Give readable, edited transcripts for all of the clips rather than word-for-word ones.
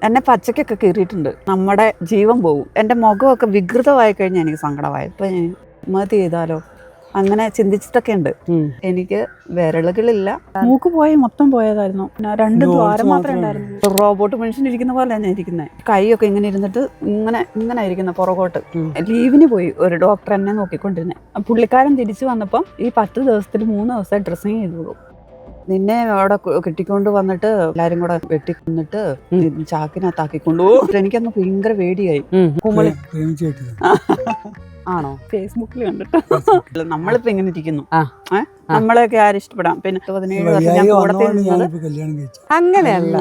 എന്നെ പച്ചക്കൊക്കെ കീറിയിട്ടുണ്ട്. നമ്മുടെ ജീവൻ പോകും. എൻ്റെ മുഖമൊക്കെ വികൃതമായി കഴിഞ്ഞാൽ എനിക്ക് സങ്കടമായി. ഇപ്പം ഞാൻ മതി ചെയ്താലോ അങ്ങനെ ചിന്തിച്ചിട്ടൊക്കെ ഉണ്ട്. എനിക്ക് വിരലുകളില്ല, മൂക്ക് പോയി മൊത്തം പോയതായിരുന്നു. പിന്നെ 2 ദ്വാരം മാത്രമേ ഉണ്ടായിരുന്നു. റോബോട്ട് മനുഷ്യൻ ഇരിക്കുന്ന പോലെ ഞാൻ ഇരിക്കുന്നത്. കൈയൊക്കെ ഇങ്ങനെ ഇരുന്നിട്ട് ഇങ്ങനെ ഇരിക്കുന്ന പുറകോട്ട്. ലീവിന് പോയി ഒരു ഡോക്ടർ എന്നെ നോക്കിക്കൊണ്ടിരുന്നത്. പുള്ളിക്കാരൻ തിരിച്ചു വന്നപ്പം ഈ 10 ദിവസത്തിൽ 3 ദിവസം ഡ്രസ്സിങ് ചെയ്തോളൂ. നിന്നെ അവിടെ കെട്ടിക്കൊണ്ട് വന്നിട്ട് എല്ലാരും കൂടെ വെട്ടിക്കൊന്നിട്ട് ചാക്കിനകത്താക്കിക്കൊണ്ടു. എനിക്കന്ന് ഭയങ്കര പേടിയായി. കുമളി ആണോ? ഫേസ്ബുക്കിൽ കണ്ടിട്ട്. നമ്മളിപ്പോ ഇങ്ങനെ ഇരിക്കുന്നു. നമ്മളെയൊക്കെ ആരും ഇഷ്ടപ്പെടാം. പിന്നെ 17 വർഷം ഞാൻ കൂടത്തിൽ അങ്ങനെയല്ല.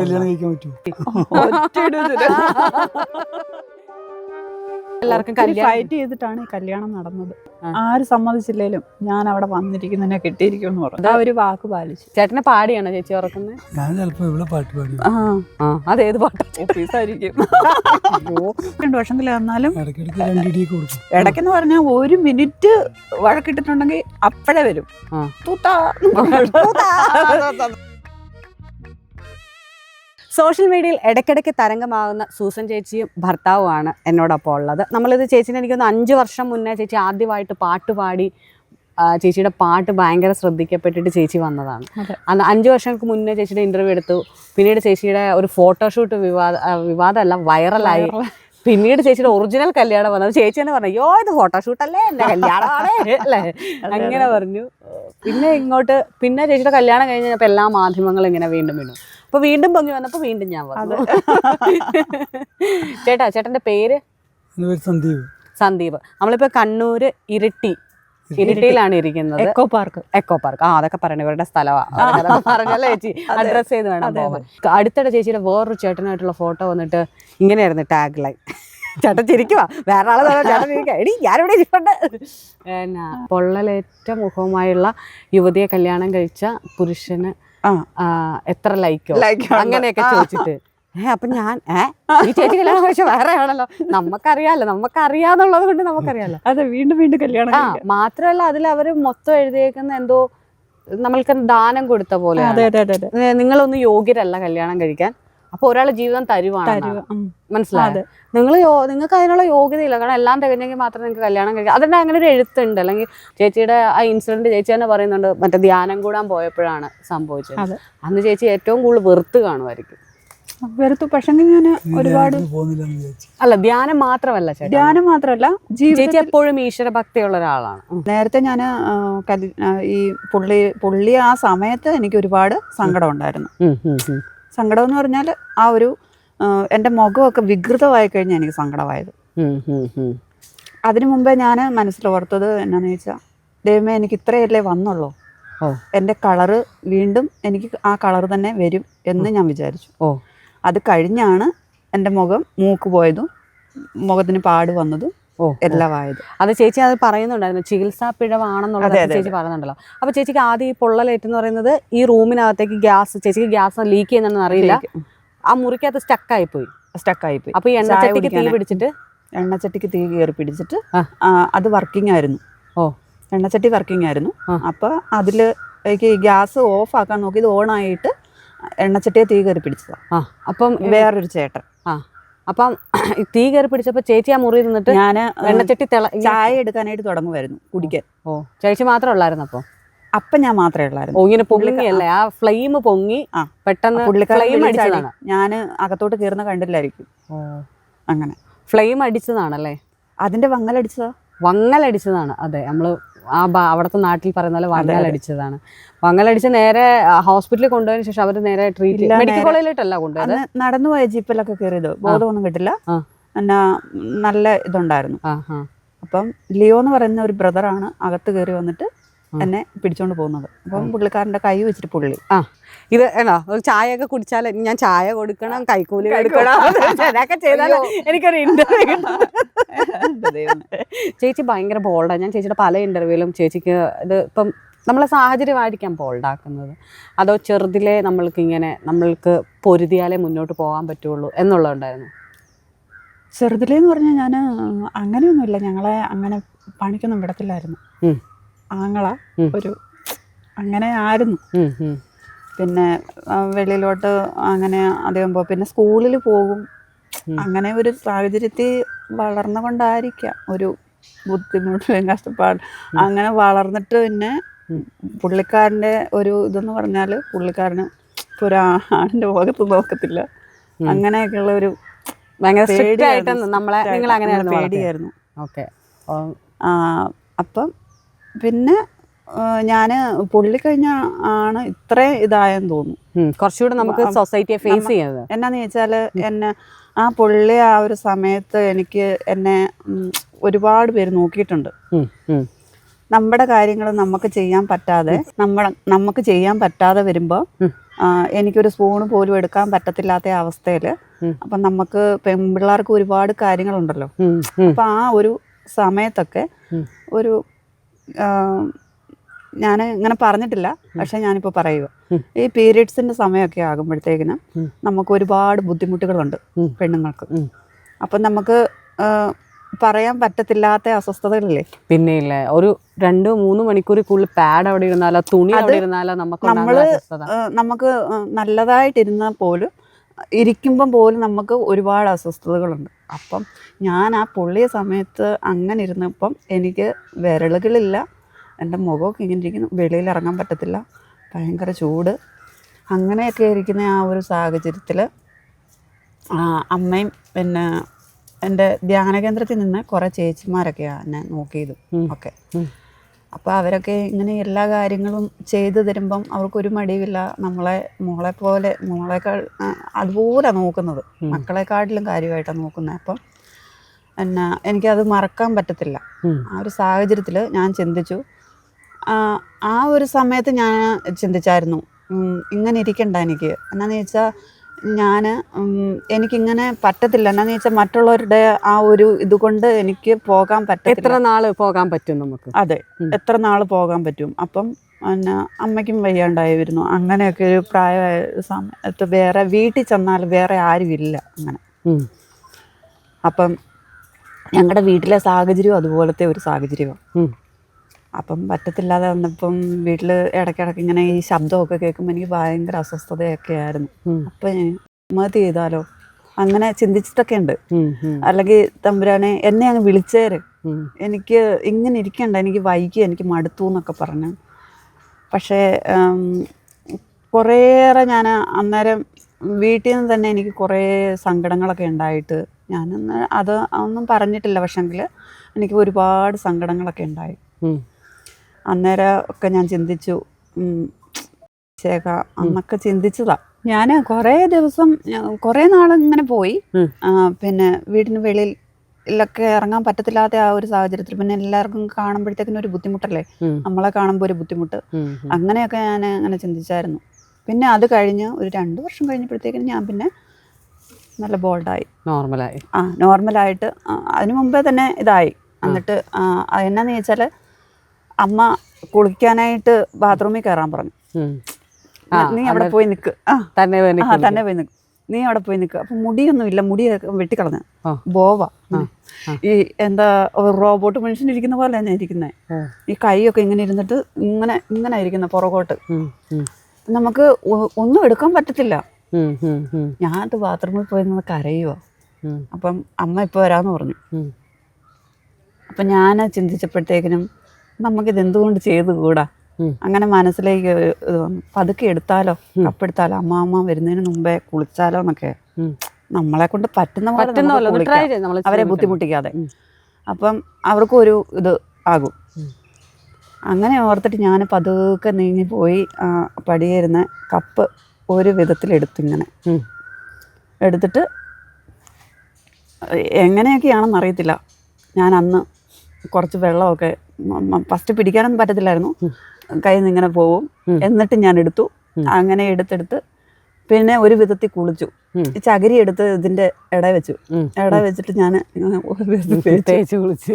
എല്ലാവർക്കും ഫൈറ്റ് ചെയ്തിട്ടാണ് ഈ കല്യാണം നടന്നത്. ആര് സമ്മതിച്ചില്ലേലും ഞാൻ അവിടെ വന്നിരിക്കുന്നതിനെ കിട്ടിയിരിക്കും എന്ന് പറഞ്ഞു. ആ ഒരു വാക്ക് പാലിച്ചു. ചേട്ടനെ പാടിയാണോ ചേച്ചി ഉറക്കുന്നത്? ഞാൻ ചിലപ്പോ ഇവിടെ പാട്ട് പാടി. അതേത് പാട്ട്? ഓഫീസായിരിക്കും. 2 വർഷത്തിൽ വന്നാലും ഇടയ്ക്കിടയ്ക്ക് 2 ഇടി കൊടുക്കും. ഇടയ്ക്കെന്ന് പറഞ്ഞാൽ 1 മിനിറ്റ് വഴക്കിട്ടിട്ടുണ്ടെങ്കിൽ അപ്പഴേ വരും. സോഷ്യൽ മീഡിയയിൽ ഇടയ്ക്കിടയ്ക്ക് തരംഗമാകുന്ന സൂസൻ ചേച്ചിയും ഭർത്താവുമാണ് എന്നോടൊപ്പം ഉള്ളത്. നമ്മളിത് ചേച്ചിനെ എനിക്കൊന്ന് 5 വർഷം മുന്നേ ചേച്ചി ആദ്യമായിട്ട് പാട്ട് പാടി ചേച്ചിയുടെ പാട്ട് ഭയങ്കര ശ്രദ്ധിക്കപ്പെട്ടിട്ട് ചേച്ചി വന്നതാണ്. അന്ന് 5 വർഷങ്ങൾക്ക് മുന്നേ ചേച്ചിയുടെ ഇൻ്റർവ്യൂ എടുത്തു. പിന്നീട് ചേച്ചിയുടെ ഒരു ഫോട്ടോഷൂട്ട് വിവാദമല്ല വൈറലായി. പിന്നീട് ചേച്ചിയുടെ ഒറിജിനൽ കല്യാണം വന്നത് ചേച്ചി തന്നെ പറഞ്ഞു, അയ്യോ ഇത് ഫോട്ടോഷൂട്ടല്ലേ, എൻ്റെ കല്യാണമാണ് അല്ലേ, അങ്ങനെ പറഞ്ഞു. പിന്നെ ചേച്ചിയുടെ കല്യാണം കഴിഞ്ഞപ്പോൾ എല്ലാ മാധ്യമങ്ങളും ഇങ്ങനെ വീണ്ടും അപ്പോൾ വീണ്ടും പൊങ്ങി വന്നപ്പോൾ വീണ്ടും ഞാൻ വന്നു. ചേട്ടൻ്റെ പേര്? സന്ദീപ്. നമ്മളിപ്പോൾ കണ്ണൂർ ഇരിട്ടിയിലാണ് ഇരിക്കുന്നത്. Eco park. അതൊക്കെ പറയണേ, ഇവരുടെ സ്ഥലമാണ് പറഞ്ഞല്ലേ ചേച്ചി, അഡ്രസ് ചെയ്ത് വേണം പോകാൻ. അടുത്തിടെ ചേച്ചിയുടെ വേറൊരു ചേട്ടനായിട്ടുള്ള ഫോട്ടോ വന്നിട്ട് ഇങ്ങനെയായിരുന്നു ടാഗ് ലൈൻ. ചേട്ടൻ ചിരിക്കുവാ, വേറെ ആളെ ചേട്ടൻ ചിരിക്കുക, എടി ഞാനിവിടെ ഇരിപ്പുണ്ട്. പിന്നെ പൊള്ളലേറ്റ മുഖവുമായുള്ള യുവതിയെ കല്യാണം കഴിച്ച പുരുഷന് എത്ര ലൈക്കോ അങ്ങനെയൊക്കെ ചോദിച്ചിട്ട് അപ്പൊ ഞാൻ ഈ ചേച്ചി കല്യാണം കഴിച്ച വേറെ ആണല്ലോ, നമുക്കറിയാന്നുള്ളത് കൊണ്ട് നമുക്കറിയാലോ. അതെ, വീണ്ടും കല്യാണം. മാത്രമല്ല അതിൽ അവര് മൊത്തം എഴുതിയേക്കുന്ന എന്തോ നമ്മൾക്ക് ദാനം കൊടുത്ത പോലെ, നിങ്ങളൊന്നും യോഗ്യരല്ല കല്യാണം കഴിക്കാൻ, അപ്പൊ ഒരാളെ ജീവിതം തരുവാണ്. മനസ്സിലായത്? നിങ്ങൾക്ക് അതിനുള്ള യോഗ്യതയില്ല, കാരണം എല്ലാം തികഞ്ഞെങ്കിൽ മാത്രമേ നിങ്ങൾക്ക് കല്യാണം കഴിക്കാം. അതിന്റെ അങ്ങനെ ഒരു എഴുത്തുണ്ട്. അല്ലെങ്കിൽ ചേച്ചിയുടെ ആ ഇൻസിഡന്റ് ചേച്ചി തന്നെ പറയുന്നുണ്ട്, മറ്റേ ധ്യാനം കൂടാൻ പോയപ്പോഴാണ് സംഭവിച്ചത്. അന്ന് ചേച്ചി ഏറ്റവും കൂടുതൽ വെറുത്ത് കാണുമായിരിക്കും. പക്ഷെ ഞാൻ ഒരുപാട് അല്ല, ധ്യാനം മാത്രമല്ല ചേച്ചി എപ്പോഴും ഈശ്വര ഭക്തിയുള്ള ഒരാളാണ്. നേരത്തെ ഞാൻ ഈ പുള്ളി ആ സമയത്ത് എനിക്ക് ഒരുപാട് സങ്കടം ഉണ്ടായിരുന്നു. സങ്കടം എന്ന് പറഞ്ഞാൽ ആ ഒരു എൻ്റെ മുഖമൊക്കെ വികൃതമായി കഴിഞ്ഞാൽ എനിക്ക് സങ്കടമായത്. അതിനു മുമ്പേ ഞാൻ മനസ്സിലോർത്തത് എന്നാന്ന് ചോദിച്ചാൽ, ദൈവമേ എനിക്ക് ഇത്രയല്ലേ വന്നുള്ളൂ, എൻ്റെ കളറ് വീണ്ടും എനിക്ക് ആ കളർ തന്നെ വരും എന്ന് ഞാൻ വിചാരിച്ചു. അത് കഴിഞ്ഞാണ് എൻ്റെ മൂക്ക് പോയതും മുഖത്തിന് പാട് വന്നതും എല്ലാം ആയത്. അത് ചേച്ചി അത് പറയുന്നുണ്ടായിരുന്നു, ചികിത്സാ പിഴവാണെന്നുള്ളത് ചേച്ചി പറയുന്നുണ്ടല്ലോ. അപ്പൊ ചേച്ചിക്ക് ആദ്യം ഈ പൊള്ളലേറ്റെന്ന് പറയുന്നത് ഈ റൂമിനകത്തേക്ക് ചേച്ചിക്ക് ഗ്യാസ് ലീക്ക് ചെയ്യുന്നുണ്ടെന്ന് അറിയില്ല, ആ മുറിക്കകത്ത് സ്റ്റക്കായി പോയി. അപ്പൊ ഈ എണ്ണച്ചട്ടിക്ക് തീ കയറി പിടിച്ചിട്ട് അത് വർക്കിംഗ് ആയിരുന്നു. എണ്ണച്ചട്ടി വർക്കിംഗ് ആയിരുന്നു. അപ്പൊ അതില് ഗ്യാസ് ഓഫ് ആക്കാൻ നോക്കി, ഇത് ഓണായിട്ട് എണ്ണച്ചട്ടിയെ തീ കയറി പിടിച്ചതാ. അപ്പം വേറൊരു ചേട്ടൻ അപ്പം തീ കയറി പിടിച്ചപ്പോ ചേച്ചി ആ മുറി നിന്നിട്ട് ഞാൻ എണ്ണച്ചട്ടി ചായ എടുക്കാനായിട്ട് തുടങ്ങുമായിരുന്നു കുടിക്കാൻ. ചേച്ചി മാത്രമേ ഉള്ളായിരുന്നു അപ്പം ഞാൻ മാത്രമേ ഉള്ളായിരുന്നു. ഇങ്ങനെ പൊങ്ങിയല്ലേ, ആ ഫ്ലെയിം പൊങ്ങി പെട്ടെന്ന് ഞാൻ അകത്തോട്ട് കയറുന്ന കണ്ടില്ലായിരിക്കും. അങ്ങനെ ഫ്ലെയിം അടിച്ചതാണല്ലേ? അതിന്റെ വങ്ങലടിച്ചതാണ്. അതെ, നമ്മള് അവിടുത്തെ നാട്ടിൽ പറയുന്ന പോലെ വങ്ങലടിച്ചതാണ്. വങ്ങലടിച്ച് നേരെ ഹോസ്പിറ്റലിൽ കൊണ്ടുപോയതിനു ശേഷം അവര് നേരെ മെഡിക്കൽ കോളേജിലോട്ടല്ല കൊണ്ടുപോയത്, നടന്നുപോയ ജീപ്പിലൊക്കെ കയറിയത്. ബോധമൊന്നും കിട്ടില്ല, എന്നാ നല്ല ഇതുണ്ടായിരുന്നു. അപ്പം ലിയോ എന്ന് പറയുന്ന ഒരു ബ്രദറാണ് അകത്ത് കയറി വന്നിട്ട് എന്നെ പിടിച്ചോണ്ട് പോകുന്നത്. അപ്പം പുള്ളിക്കാരന്റെ കൈ വെച്ചിട്ട് പുള്ളി ഇത് എന്നാ ഒരു ചായ ഒക്കെ കുടിച്ചാൽ ഞാൻ ചായ കൊടുക്കണം, കൈക്കൂലി കൊടുക്കണം, അതൊക്കെ ചെയ്താൽ എനിക്കൊരു ഇന്റർവ്യൂ. ചേച്ചി ഭയങ്കര ബോൾഡാണ്. ഞാൻ ചേച്ചിയുടെ പല ഇന്റർവ്യൂവിലും ചേച്ചിക്ക് ഇത് ഇപ്പം നമ്മളെ സാഹചര്യമായിരിക്കാം ബോൾഡാക്കുന്നത്, അതോ ചെറുതിലെ നമ്മൾക്ക് പൊരുതിയാലേ മുന്നോട്ട് പോകാൻ പറ്റുള്ളൂ എന്നുള്ളതുണ്ടായിരുന്നു? ചെറുതിലേന്ന് പറഞ്ഞാൽ ഞാൻ അങ്ങനെയൊന്നുമില്ല, ഞങ്ങളെ അങ്ങനെ പണിക്കൊന്നും വിടത്തില്ലായിരുന്നു. ആങ്ങള ഒരു അങ്ങനെ ആയിരുന്നു. പിന്നെ വെളിയിലോട്ട് അങ്ങനെ അധികം പോകും. പിന്നെ സ്കൂളിൽ പോകും. അങ്ങനെ ഒരു സാഹചര്യത്തിൽ വളർന്നുകൊണ്ടായിരിക്കാം ഒരു ബുദ്ധിമുട്ടും കഷ്ടപ്പാട്. അങ്ങനെ വളർന്നിട്ട് പിന്നെ പുള്ളിക്കാരൻ്റെ ഒരു ഇതെന്ന് പറഞ്ഞാൽ പുള്ളിക്കാരന് ഇപ്പോൾ ഒരു ആണിൻ്റെ മുഖത്ത് നോക്കത്തില്ല. അങ്ങനെയൊക്കെയുള്ള ഒരു ഭയങ്കര സ്ട്രിക്റ്റ് ആയിട്ട് നിങ്ങൾ അങ്ങനെയായിരുന്നു പേടിയായിരുന്നു. ഓക്കെ. അപ്പം പിന്നെ ഞാൻ പുള്ളി കഴിഞ്ഞ ആണ് ഇത്രയും ഇതായെന്ന് തോന്നുന്നു. കുറച്ചുകൂടെ നമുക്ക് സൊസൈറ്റിയെ ഫേസ് ചെയ്യുന്നത് എന്നാന്ന് ചോദിച്ചാൽ എന്നെ ആ പുള്ളി ആ ഒരു സമയത്ത് എന്നെ ഒരുപാട് പേര് നോക്കിയിട്ടുണ്ട്. നമ്മുടെ കാര്യങ്ങൾ നമുക്ക് ചെയ്യാൻ പറ്റാതെ വരുമ്പോൾ എനിക്കൊരു സ്പൂണ് പോലും എടുക്കാൻ പറ്റത്തില്ലാത്ത അവസ്ഥയിൽ അപ്പം നമുക്ക് പെൺപിള്ളേർക്ക് ഒരുപാട് കാര്യങ്ങളുണ്ടല്ലോ. അപ്പം ആ ഒരു സമയത്തൊക്കെ ഒരു ഞാൻ ഇങ്ങനെ പറഞ്ഞിട്ടില്ല, പക്ഷെ ഞാനിപ്പോൾ പറയുക, ഈ പീരിയഡ്സിൻ്റെ സമയമൊക്കെ ആകുമ്പോഴത്തേക്കിനും നമുക്ക് ഒരുപാട് ബുദ്ധിമുട്ടുകളുണ്ട് പെണ്ണുങ്ങൾക്ക്. അപ്പം നമുക്ക് പറയാൻ പറ്റത്തില്ലാത്ത അസ്വസ്ഥതകളില്ലേ. പിന്നെ ഇല്ലേ, ഒരു 2-3 മണിക്കൂർ കൂടുതൽ പാഡ് അവിടെ ഇരുന്നാലോ തുണി അവിടെ ഇരുന്നാലോ നമുക്ക് നല്ലതായിട്ടിരുന്നാൽ പോലും ഇരിക്കുമ്പം പോലും നമുക്ക് ഒരുപാട് അസ്വസ്ഥതകളുണ്ട്. അപ്പം ഞാൻ ആ പൊള്ളിയ സമയത്ത് അങ്ങനെ ഇരുന്നപ്പം എനിക്ക് വിരലുകളില്ല, എൻ്റെ മുഖമൊക്കെ ഇങ്ങനെ ഇരിക്കുന്നു, വെളിയിൽ ഇറങ്ങാൻ പറ്റത്തില്ല, ഭയങ്കര ചൂട്. അങ്ങനെയൊക്കെ ഇരിക്കുന്ന ആ ഒരു സാഹചര്യത്തിൽ അമ്മയും പിന്നെ എൻ്റെ ധ്യാനകേന്ദ്രത്തിൽ നിന്ന് കുറേ ചേച്ചിമാരൊക്കെയാണ് എന്നെ നോക്കിയത് ഒക്കെ. അപ്പോൾ അവരൊക്കെ ഇങ്ങനെ എല്ലാ കാര്യങ്ങളും ചെയ്തു തരുമ്പം അവർക്കൊരു മടിയില്ല. മോളേക്കാൾ അതുപോലെ നോക്കുന്നത്, മക്കളെക്കാട്ടിലും കാര്യമായിട്ടാണ് നോക്കുന്നത്. അപ്പം എനിക്കത് മറക്കാൻ പറ്റത്തില്ല. ആ ഒരു സാഹചര്യത്തിൽ ഞാൻ ചിന്തിച്ചു, ആ ഒരു സമയത്ത് ഞാൻ ചിന്തിച്ചായിരുന്നു ഇങ്ങനെ ഇരിക്കണ്ട എനിക്ക്. എന്നാന്ന് ചോദിച്ചാൽ എനിക്കിങ്ങനെ പറ്റത്തില്ല. എന്നാന്ന് ചോദിച്ചാൽ മറ്റുള്ളവരുടെ ആ ഒരു ഇതുകൊണ്ട് എനിക്ക് പോകാൻ പറ്റത്തില്ല. എത്ര നാൾ പോകാൻ പറ്റും നമുക്ക്? അതെ, എത്ര നാൾ പോകാൻ പറ്റും. അപ്പം അമ്മയ്ക്കും വയ്യാണ്ടായി വരുന്നു. അങ്ങനെയൊക്കെ ഒരു പ്രായമായ സമയത്ത് വേറെ വീട്ടിൽ ചെന്നാൽ വേറെ ആരുമില്ല അങ്ങനെ. അപ്പം ഞങ്ങളുടെ വീട്ടിലെ സാഹചര്യവും അതുപോലത്തെ ഒരു സാഹചര്യമാണ്. അപ്പം പറ്റത്തില്ലാതെ വന്നപ്പം വീട്ടിൽ ഇടയ്ക്കിടയ്ക്ക് ഇങ്ങനെ ഈ ശബ്ദമൊക്കെ കേൾക്കുമ്പോൾ എനിക്ക് ഭയങ്കര അസ്വസ്ഥതയൊക്കെ ആയിരുന്നു. അപ്പം മതി ചെയ്താലോ അങ്ങനെ ചിന്തിച്ചിട്ടൊക്കെ ഉണ്ട്. അല്ലെങ്കിൽ തമ്പുരാനെ എന്നെ അങ്ങ് വിളിച്ചേര്, എനിക്ക് ഇങ്ങനെ ഇരിക്കണ്ട, എനിക്ക് വൈകി, എനിക്ക് മടുത്തു എന്നൊക്കെ പറഞ്ഞു. പക്ഷേ കുറേയേറെ ഞാൻ അന്നേരം വീട്ടിൽ നിന്ന് തന്നെ എനിക്ക് കുറേ സങ്കടങ്ങളൊക്കെ ഉണ്ടായിട്ട് ഒന്നും പറഞ്ഞിട്ടില്ല. പക്ഷെങ്കിൽ എനിക്ക് ഒരുപാട് സങ്കടങ്ങളൊക്കെ ഉണ്ടായി. അന്നേരം ഒക്കെ ഞാൻ ചിന്തിച്ചു, അന്നൊക്കെ ചിന്തിച്ചതാ. ഞാൻ കുറേ ദിവസം കുറേ നാളിങ്ങനെ പോയി. പിന്നെ വീടിന് വെളിയിലൊക്കെ ഇറങ്ങാൻ പറ്റത്തില്ലാത്ത ആ ഒരു സാഹചര്യത്തിൽ പിന്നെ എല്ലാവർക്കും കാണുമ്പോഴത്തേക്കിനും ഒരു ബുദ്ധിമുട്ടല്ലേ, നമ്മളെ കാണുമ്പോൾ ഒരു ബുദ്ധിമുട്ട്. അങ്ങനെയൊക്കെ ഞാൻ അങ്ങനെ ചിന്തിച്ചായിരുന്നു. പിന്നെ അത് കഴിഞ്ഞ് ഒരു 2 വർഷം കഴിഞ്ഞപ്പോഴത്തേക്കിനും ഞാൻ പിന്നെ നല്ല ബോൾഡായി, നോർമലായിട്ട് അതിനു മുമ്പേ തന്നെ ഇതായി. എന്നിട്ട് എന്നാന്ന് ചോദിച്ചാൽ അമ്മ കുളിക്കാനായിട്ട് ബാത്റൂമിൽ കയറാൻ പറഞ്ഞു. നീ അവിടെ പോയി നിൽക്ക്, തന്നെ പോയി നിൽക്കും, നീ അവിടെ പോയി നിൽക്കുക. അപ്പം മുടിയൊന്നുമില്ല, മുടിയൊക്കെ വെട്ടിക്കളഞ്ഞ ബോവ, ഈ എന്താ റോബോട്ട് മനുഷ്യനിരിക്കുന്ന പോലെ തന്നെ ഇരിക്കുന്നത്. ഈ കൈയൊക്കെ ഇങ്ങനെ ഇരുന്നിട്ട് ഇങ്ങനെ ഇരിക്കുന്ന പുറകോട്ട്. നമുക്ക് ഒന്നും എടുക്കാൻ പറ്റത്തില്ല. ഞാനത് ബാത്റൂമിൽ പോയി നിന്ന് കരയുക. അപ്പം അമ്മ ഇപ്പോൾ വരാമെന്ന് പറഞ്ഞു. അപ്പം ഞാൻ ചിന്തിച്ചപ്പോഴത്തേക്കിനും നമുക്കിത് എന്തുകൊണ്ട് ചെയ്തുകൂടാ, അങ്ങനെ മനസ്സിലേക്ക് ഇത് വന്നു. പതുക്കെ എടുത്താലോ, കപ്പെടുത്താലോ, അമ്മ വരുന്നതിന് മുമ്പേ കുളിച്ചാലോ എന്നൊക്കെ. നമ്മളെ കൊണ്ട് പറ്റുന്ന പോലെ അവരെ ബുദ്ധിമുട്ടിക്കാതെ. അപ്പം അവർക്കും ഒരു ഇത് ആകും. അങ്ങനെ ഓർത്തിട്ട് ഞാൻ പതുക്കെ നീങ്ങിപ്പോയി പടിയേരുന്ന കപ്പ് ഒരു വിധത്തിലെടുത്തിങ്ങനെ എടുത്തിട്ട് എങ്ങനെയൊക്കെയാണെന്ന് അറിയത്തില്ല. ഞാൻ അന്ന് കുറച്ച് വെള്ളമൊക്കെ ഫസ്റ്റ് പിടിക്കാനൊന്നും പറ്റത്തില്ലായിരുന്നു, കയ്യിൽ നിന്ന് ഇങ്ങനെ പോവും. എന്നിട്ട് ഞാൻ എടുത്തു. അങ്ങനെ എടുത്തെടുത്ത് പിന്നെ ഒരു വിധത്തിൽ കുളിച്ചു. ചകിരി എടുത്ത് ഇതിൻ്റെ ഇട വെച്ചിട്ട് ഞാൻ തേച്ച് കുളിച്ച്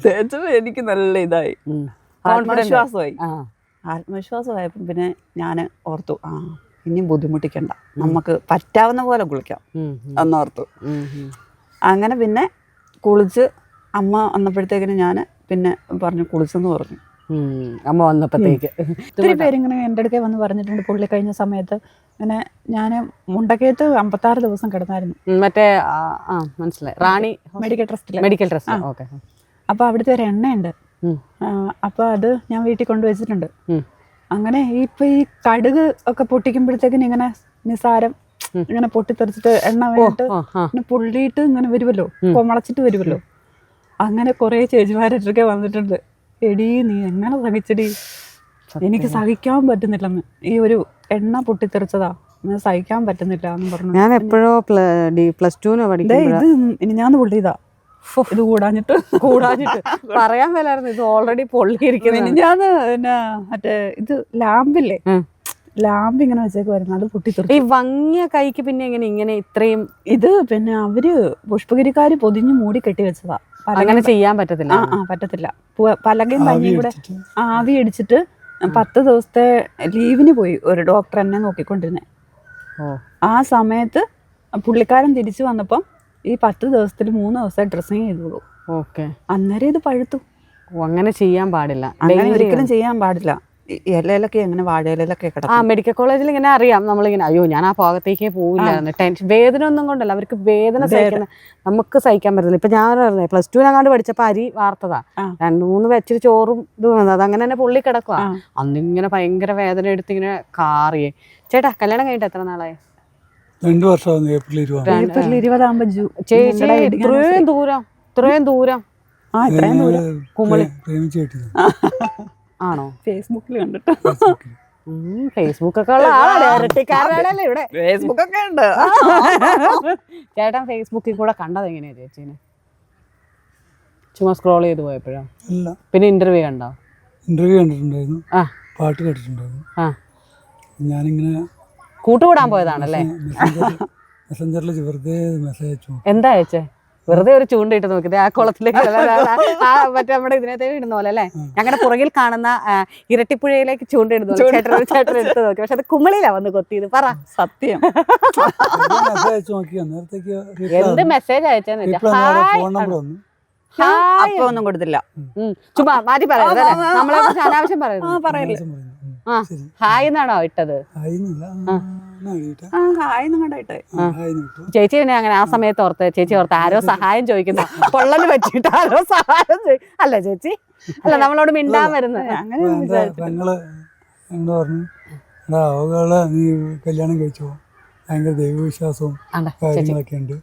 തേച്ചപ്പോൾ എനിക്ക് നല്ല ഇതായി, ആത്മവിശ്വാസമായപ്പം പിന്നെ ഞാൻ ഓർത്തു, ഇനിയും ബുദ്ധിമുട്ടിക്കണ്ട, നമുക്ക് പറ്റാവുന്ന പോലെ കുളിക്കാം എന്നോർത്തു. അങ്ങനെ പിന്നെ കുളിച്ച് അമ്മ വന്നപ്പോഴത്തേക്കിനും ഞാൻ പിന്നെ പറഞ്ഞു കുളിച്ചെന്ന് പറഞ്ഞു. അമ്മ വന്നപ്പോഴത്തേക്ക് ഒത്തിരി പേരിങ്ങനെ എൻ്റെ അടുക്കൽ വന്ന് പറഞ്ഞിട്ടുണ്ട് പുള്ളി കഴിഞ്ഞ സമയത്ത് ഇങ്ങനെ ഞാൻ മുണ്ടക്കയത്ത് 56 ദിവസം കിടന്നായിരുന്നു. മറ്റേ മനസ്സിലായി, റാണി മെഡിക്കൽ ട്രസ്റ്റിൽ. Medical trust. ഓക്കെ. അപ്പോൾ അവിടുത്തെ ഒരു എണ്ണയുണ്ട്, അപ്പോൾ അത് ഞാൻ വീട്ടിൽ കൊണ്ടുവച്ചിട്ടുണ്ട്. അങ്ങനെ ഇപ്പം ഈ കടുക് ഒക്കെ പൊട്ടിക്കുമ്പോഴത്തേക്കിന് ഇങ്ങനെ നിസാരം ഇങ്ങനെ പൊട്ടിത്തെറിച്ചിട്ട് എണ്ണ വേണ്ടിട്ട് ഇങ്ങനെ പൊള്ളിയിട്ട് ഇങ്ങനെ വരുമല്ലോ, കൊമളച്ചിട്ട് വരുമല്ലോ. അങ്ങനെ കുറേ ചേച്ചിമാരൊക്കെ വന്നിട്ടുണ്ട്, എടീ നീ എങ്ങനെ സഹിച്ചടി, എനിക്ക് സഹിക്കാൻ പറ്റുന്നില്ലെന്ന്, ഈ ഒരു എണ്ണ പൊട്ടിത്തെറിച്ചതാ, സഹിക്കാൻ പറ്റുന്നില്ല എന്ന് പറഞ്ഞു. ഞാൻ എപ്പോഴോ +2 പഠിക്കുന്നത് ഇത് ഇനി ഞാൻ പൊള്ളിയതാ, ഇത് കൂടാഞ്ഞിട്ട് പറയാൻ മേലായിരുന്നു, ഇത് ഓൾറെഡി പൊള്ളിയിരിക്കുന്നു. ഞാൻ പിന്നെ മറ്റേ ഇത് ലാമ്പില്ലേ, ലാമ്പ് ഇങ്ങനെ വെച്ചേക്കുമായിരുന്നു, അത് പൊട്ടിത്തെറിച്ചു. ഈ വങ്ങിയ കൈക്ക് പിന്നെ എങ്ങനെ ഇങ്ങനെ ഇത്രയും? ഇത് പിന്നെ അവര് പുഷ്പഗിരിക്കാര് പൊതിഞ്ഞ് മൂടി കെട്ടി വെച്ചതാ, അങ്ങനെ ചെയ്യാൻ പറ്റത്തില്ല. പറ്റത്തില്ല. പലകയും പഞ്ഞിയും കൂടെ ആവി അടിച്ചിട്ട് 10 ദിവസത്തെ ലീവിന് പോയി ഒരു ഡോക്ടർ എന്നെ നോക്കിക്കൊണ്ടിരുന്നേ. ആ സമയത്ത് പുള്ളിക്കാരൻ തിരിച്ചു വന്നപ്പം ഈ 10 ദിവസത്തിൽ 3 ദിവസത്തെ ഡ്രസ്സിങ് ചെയ്തോളൂ. അന്നേരം ഇത് പഴുത്തു. അങ്ങനെ ചെയ്യാൻ പാടില്ല, അങ്ങനെ ഒരിക്കലും ചെയ്യാൻ പാടില്ല. ഇലയിലൊക്കെ അങ്ങനെ വാഴയിലൊക്കെ കിടക്കും. മെഡിക്കൽ കോളേജിൽ ഇങ്ങനെ അറിയാം, നമ്മളിങ്ങനെ അയ്യോ ഞാൻ ആ ഭാഗത്തേക്കേ പോവില്ലായിരുന്നു. ടെൻഷൻ, വേദന ഒന്നും കൊണ്ടല്ല, അവർക്ക് വേദന സഹിക്കുന്ന നമുക്ക് സഹിക്കാൻ പറ്റില്ല. ഇപ്പൊ ഞാൻ പറഞ്ഞേ +2 പഠിച്ചപ്പോ അരി വാർത്തതാ, 2-3 വെച്ചിട്ട് ചോറും ഇത് വന്നത്, അതങ്ങനെ തന്നെ പൊള്ളി കിടക്കുക. അന്നിങ്ങനെ ഭയങ്കര വേദന എടുത്ത് ഇങ്ങനെ കാറിയേ. ചേട്ടാ കല്യാണം കഴിഞ്ഞിട്ട് എത്ര നാളായി? 2 വർഷം. ഏപ്രിൽ 20 ചേച്ചി ഇത്രയും ദൂരം കുമളി ആണോ? ഫേസ്ബുക്കിൽ കണ്ടിട്ട്. ഫേസ്ബുക്കൊക്കെ ഉള്ള ആളാണല്ലേ ഇവിടെ? ഫേസ്ബുക്കൊക്കെ ഉണ്ട്. ചേട്ടൻ ഫേസ്ബുക്കിൽ കൂടെ കണ്ടത് എങ്ങനെയാ ചേച്ചീനെ? ചുമ്മാ സ്ക്രോൾ ചെയ്ത് പോയപ്പോഴാ? പിന്നെ ഇന്റർവ്യൂ കണ്ടിട്ടുണ്ടായിരുന്നു, പാട്ട് കേട്ടിട്ടുണ്ടായിരുന്നു. ഞാനിങ്ങനെ കൂട്ടുകൂടാൻ പോയതാണല്ലേ? മെസ്സഞ്ചറിൽ വെറുതെ മെസ്സേജ് അയച്ചു. എന്താ അയച്ചേ? വെറുതെ ഒരു ചൂണ്ടയിട്ട് നോക്കിയത് ആ കുളത്തിലേക്ക്, മറ്റേ നമ്മുടെ ഇതിനകത്ത് ഇടുന്ന പോലെ അല്ലേ? ഞങ്ങളുടെ പുറകിൽ കാണുന്ന ഇരട്ടിപ്പുഴയിലേക്ക് ചൂണ്ടയിടുന്നു ചേട്ടൻ എടുത്ത് നോക്കി. പക്ഷെ അത് കുമളിയിലാ വന്ന് കൊത്തിയത്. പറ സത്യം. എന്ത് മെസ്സേജ് അയച്ചെന്ന് വെച്ചാൽ ഒന്നും കൊടുത്തില്ല, ചുമ്മാ മാറ്റി പറയുന്നത്, നമ്മളെ കുറിച്ച് അനാവശ്യം പറയുന്നത്. ഹായ് എന്നാണോ ഇട്ടത്? ചേച്ചി തന്നെ അങ്ങനെ ആ സമയത്ത് ചേച്ചി ഓർത്ത് ആരോ സഹായം ചോദിക്കുന്ന പൊള്ളല് പറ്റിയിട്ട് ആരോ സഹായം അല്ല ചേച്ചി, അല്ല നമ്മളോട് മിണ്ടാൻ വരുന്നത് അങ്ങനെ പറഞ്ഞു. നീ കല്യാണം കഴിച്ചോ, ഭയങ്കര ദൈവവിശ്വാസവും കാര്യങ്ങളൊക്കെ ഉണ്ട്,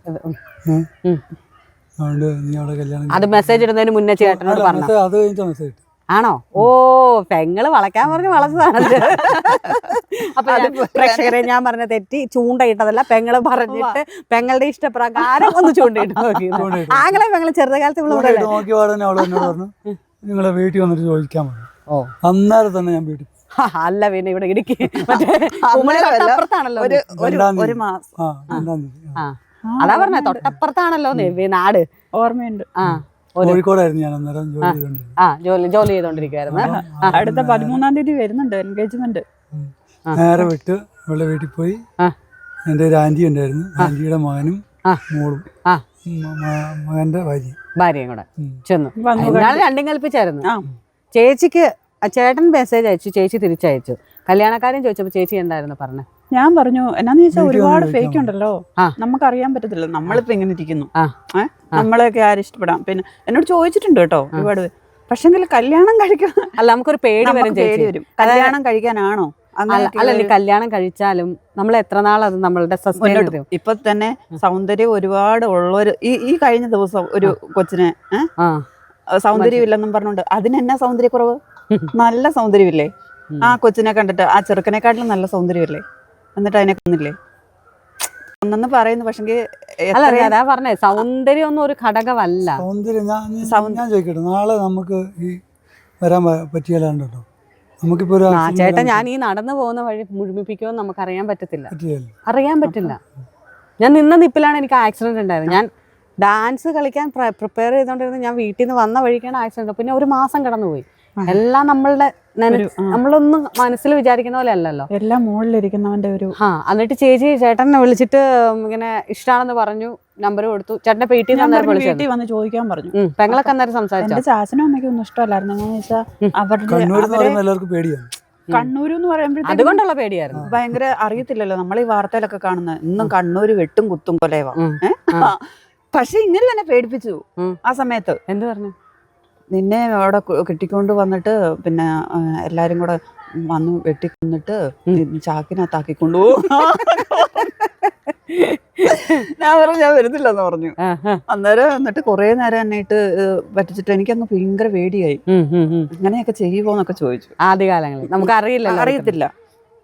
അതുകൊണ്ട് നീ അവിടെ കല്യാണം. അത് മെസ്സേജ് ഇടുന്നതിന് മുന്നേ ചേട്ടനോട് പറഞ്ഞു? അത് കഴിഞ്ഞ മെസ്സേജ് ആണോ? ഓ, പെങ്ങള് വളയ്ക്കാൻ പറഞ്ഞ് വളച്ചതാണ്. അപ്പൊ പ്രേക്ഷകരെ ഞാൻ പറഞ്ഞ തെറ്റി, ചൂണ്ടയിട്ടതല്ല, പെങ്ങള് പറഞ്ഞിട്ട് പെങ്ങളുടെ ഇഷ്ടപ്രകാരം ഒന്ന് ചൂണ്ടയിട്ട് നോക്കി. ആങ്ങളെ പെങ്ങള് ചെറുതകാലത്ത് നോക്കി പാടുന്ന അവള് എന്നോട് പറഞ്ഞു നിങ്ങളെ വീട്ടിൽ വന്നിട്ട് ചോദിക്കാൻ പറഞ്ഞു. അന്നേരം തന്നെ ഞാൻ വീട്ടിൽ. അല്ല പിന്നെ ഇവിടെ ഇടുക്കി തൊട്ടപ്പുറത്താണല്ലോ, ഒരു മാസം. അതാ പറഞ്ഞ തൊട്ടപ്പുറത്താണല്ലോ നാട്, ഓർമ്മയുണ്ട്. കോഴിക്കോടായിരുന്നു ഞാൻ അന്നേരം ജോലി ചെയ്തോണ്ടിരിക്കുവായിരുന്നു. അടുത്ത 13-ാം തീയതി വരുന്നുണ്ട് എൻഗേജ്മെന്റ്. നേരെ വിട്ട് അവളുടെ വീട്ടിൽ പോയി. എൻ്റെ ഒരു ആന്റി ഉണ്ടായിരുന്നു, ആന്റിയുടെ മകനും മോളും മകന്റെ ഭാര്യയും കൂടെ ചെന്നു. രണ്ടും കൽപ്പിച്ചായിരുന്നു. ചേച്ചിക്ക് ചേട്ടൻ മെസ്സേജ് അയച്ചു, ചേച്ചി തിരിച്ചയച്ചു. കല്യാണക്കാരൻ ചോദിച്ചപ്പോ ചേച്ചി എന്തായിരുന്നു പറഞ്ഞത്? ഞാൻ പറഞ്ഞു എന്നാന്ന് ചോദിച്ചാൽ ഒരുപാട് ഫേക്ക് ഉണ്ടല്ലോ, നമുക്കറിയാൻ പറ്റത്തില്ല, നമ്മളിപ്പോ ഇങ്ങനെ ഇരിക്കുന്നു, നമ്മളെയൊക്കെ ആരും ഇഷ്ടപ്പെടാം. പിന്നെ എന്നോട് ചോദിച്ചിട്ടുണ്ട് കേട്ടോ ഒരുപാട്, പക്ഷെങ്കിൽ കല്യാണം കഴിക്കാൻ അല്ല, നമുക്കൊരു പേടി വരും. കല്യാണം കഴിക്കാനാണോ? അല്ല, കല്യാണം കഴിച്ചാലും നമ്മൾ എത്ര നാൾ അത് നമ്മളുടെ ഇപ്പൊ തന്നെ സൗന്ദര്യം ഒരുപാട് ഉള്ളൊരു ഈ കഴിഞ്ഞ ദിവസം ഒരു കൊച്ചിനെ സൗന്ദര്യം ഇല്ലെന്നും പറഞ്ഞോണ്ട്, അതിനെന്നാ സൗന്ദര്യക്കുറവ്? നല്ല സൗന്ദര്യമില്ലേ ആ കൊച്ചിനെ കണ്ടിട്ട്? ആ ചെറുക്കനെക്കാട്ടിലും നല്ല സൗന്ദര്യമല്ലേ? എന്നിട്ട് അതിനെ കൊന്നില്ലേ? ഒന്നെന്ന് പറയുന്നു. പക്ഷെങ്കിൽ അതാ പറഞ്ഞേ, സൗന്ദര്യം ഒന്നും ഒരു ഘടകമല്ല. സൗന്ദര്യം ഞാൻ ചോദിക്കട്ടെ, നാളെ നമുക്ക് ഈ വരാൻ പറ്റിയല്ലാണ്ടോ? നമുക്കിപ്പോ ചേട്ടാ, ഞാൻ ഈ നടന്നു പോകുന്ന വഴി മുഴുമിപ്പിക്കുമെന്ന് നമുക്ക് അറിയാൻ പറ്റത്തില്ല. ഞാൻ നിന്ന നിപ്പിലാണ് എനിക്ക് ആക്സിഡന്റ് ഉണ്ടായത്. ഞാൻ ഡാൻസ് കളിക്കാൻ പ്രിപ്പയർ ചെയ്തോണ്ടിരുന്ന ഞാൻ വീട്ടിൽ നിന്ന് വന്ന വഴിക്കാണ് ആക്സിഡന്റ്. പിന്നെ ഒരു മാസം കടന്നുപോയി. എല്ലാം നമ്മളുടെ നമ്മളൊന്നും മനസ്സിൽ വിചാരിക്കുന്ന പോലെ അല്ലല്ലോ. എല്ലാം മുകളിലിരിക്കുന്നവന്റെ ഒരു എന്നിട്ട് ചേട്ടനെ വിളിച്ചിട്ട് ഇങ്ങനെ ഇഷ്ടമാണെന്ന് പറഞ്ഞു, നമ്പർ കൊടുത്തു. ചേട്ടന്റെ വീട്ടിൽ വീട്ടിൽ വന്ന് ചോദിക്കാൻ പറഞ്ഞു. പെങ്ങളൊക്കെ അന്നേരം സംസാരിച്ചു. എന്റെ ചാച്ചനും അമ്മയ്ക്കും ഒന്നും ഇഷ്ടമല്ലായിരുന്നു. എന്നു വെച്ചാൽ കണ്ണൂർ എന്ന് പറയുമ്പോഴത്തേക്കും അതുകൊണ്ടുള്ള പേടിയായിരുന്നു. ഭയങ്കര അറിയത്തില്ലല്ലോ, നമ്മൾ ഈ വാർത്തയിലൊക്കെ കാണുന്നത് ഇന്നും കണ്ണൂര് വെട്ടും കുത്തും കൊലയുവാ. പക്ഷെ ഇങ്ങനെ തന്നെ പേടിപ്പിച്ചു ആ സമയത്ത്. എന്ത് പറഞ്ഞു? നിന്നെ അവിടെ കെട്ടിക്കൊണ്ട് വന്നിട്ട് പിന്നെ എല്ലാരും കൂടെ വന്ന് വെട്ടിക്കൊന്നിട്ട് ചാക്കിനകത്താക്കിക്കൊണ്ടു ഞാൻ പറഞ്ഞു ഞാൻ വരുന്നില്ലെന്ന് പറഞ്ഞു. അന്നേരം എന്നിട്ട് കുറെ നേരം എന്നിട്ട് പറ്റിച്ചിട്ട് എനിക്കങ്ങ് ഭയങ്കര പേടിയായി. അങ്ങനെയൊക്കെ ചെയ്യുമോന്നൊക്കെ ചോദിച്ചു. ആദ്യകാലങ്ങളിൽ നമുക്ക് അറിയത്തില്ല.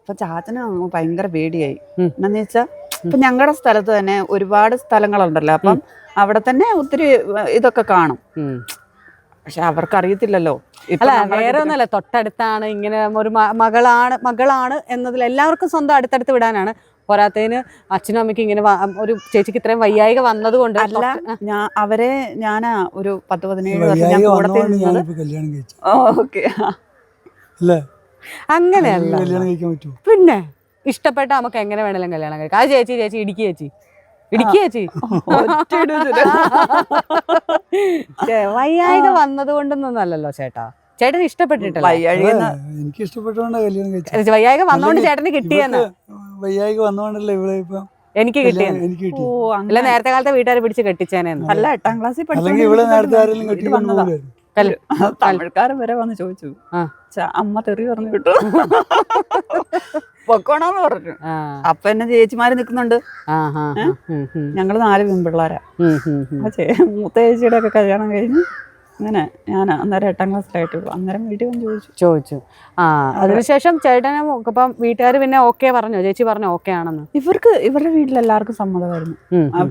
അപ്പൊ ചാച്ചന് ഭയങ്കര പേടിയായി. എന്നാന്ന് വെച്ചാ ഇപ്പൊ ഞങ്ങളുടെ സ്ഥലത്ത് തന്നെ ഒരുപാട് സ്ഥലങ്ങളുണ്ടല്ലോ. അപ്പം അവിടെ തന്നെ ഒത്തിരി ഇതൊക്കെ കാണും. പക്ഷെ അവർക്ക് അറിയത്തില്ലല്ലോ. അല്ല വേറെ ഒന്നല്ല, തൊട്ടടുത്താണ്, ഇങ്ങനെ ഒരു മകളാണ് എന്നതിൽ എല്ലാവർക്കും സ്വന്തം അടുത്തടുത്ത് വിടാനാണ്. പോരാത്തതിന് അച്ഛനും അമ്മയ്ക്കും ഇങ്ങനെ ഒരു ചേച്ചിക്ക് ഇത്രയും വയ്യായിക വന്നത് കൊണ്ട് അല്ല, അവരെ ഞാൻ ഒരു 10-17 വർഷം ഞാൻ കൂടെ അങ്ങനെയല്ല. പിന്നെ ഇഷ്ടപ്പെട്ട നമുക്ക് എങ്ങനെ വേണേലും കല്യാണം കഴിക്കാം. അത് ചേച്ചി ഇടുക്കി ചേച്ചി വയ്യായിക വന്നത് കൊണ്ടൊന്നും അല്ലല്ലോ ചേട്ടാ. ചേട്ടന് ഇഷ്ടപ്പെട്ടിട്ടില്ല. എനിക്ക് ഇഷ്ടപ്പെട്ടോണ്ടാ കല്യാണം കഴിച്ചത്. വയ്യായിക വന്നോണ്ട് ചേട്ടന് കിട്ടിയെന്ന്. വയ്യായിക വന്നോണ്ടല്ലേ ഇവിടെ ഇപ്പൊ എനിക്ക് കിട്ടിയെന്ന്. അല്ല നേരത്തെ കാലത്തെ വീട്ടുകാരെ പിടിച്ച് കെട്ടിച്ചേനെന്ന്. അല്ല 8ാം ക്ലാസ്സിൽ തമിഴ്ക്കാരൻ വരെ വന്ന് ചോദിച്ചു. അമ്മ തെറി പറഞ്ഞു കിട്ടു പൊക്കോണോന്ന് പറഞ്ഞു. അപ്പൊ എന്നെ ചേച്ചിമാര് നിക്കുന്നുണ്ട്. ഞങ്ങള് 4 പെൺപിള്ളാരാ. മൂത്ത ചേച്ചിയുടെ ഒക്കെ കല്യാണം കഴിഞ്ഞ് അങ്ങനെ ഞാൻ അന്നേരം 8ാം ക്ലാസ്സിലായിട്ടുള്ളൂ. അന്നേരം വീട്ടിൽ വന്ന് ചോദിച്ചു. അതിനുശേഷം ചേട്ടനെ ഇപ്പം വീട്ടുകാർ പിന്നെ ഓക്കെ പറഞ്ഞോ? ചേച്ചി പറഞ്ഞോ ഓക്കെ ആണെന്ന്? ഇവരുടെ വീട്ടിലെല്ലാവർക്കും സമ്മതമായിരുന്നു.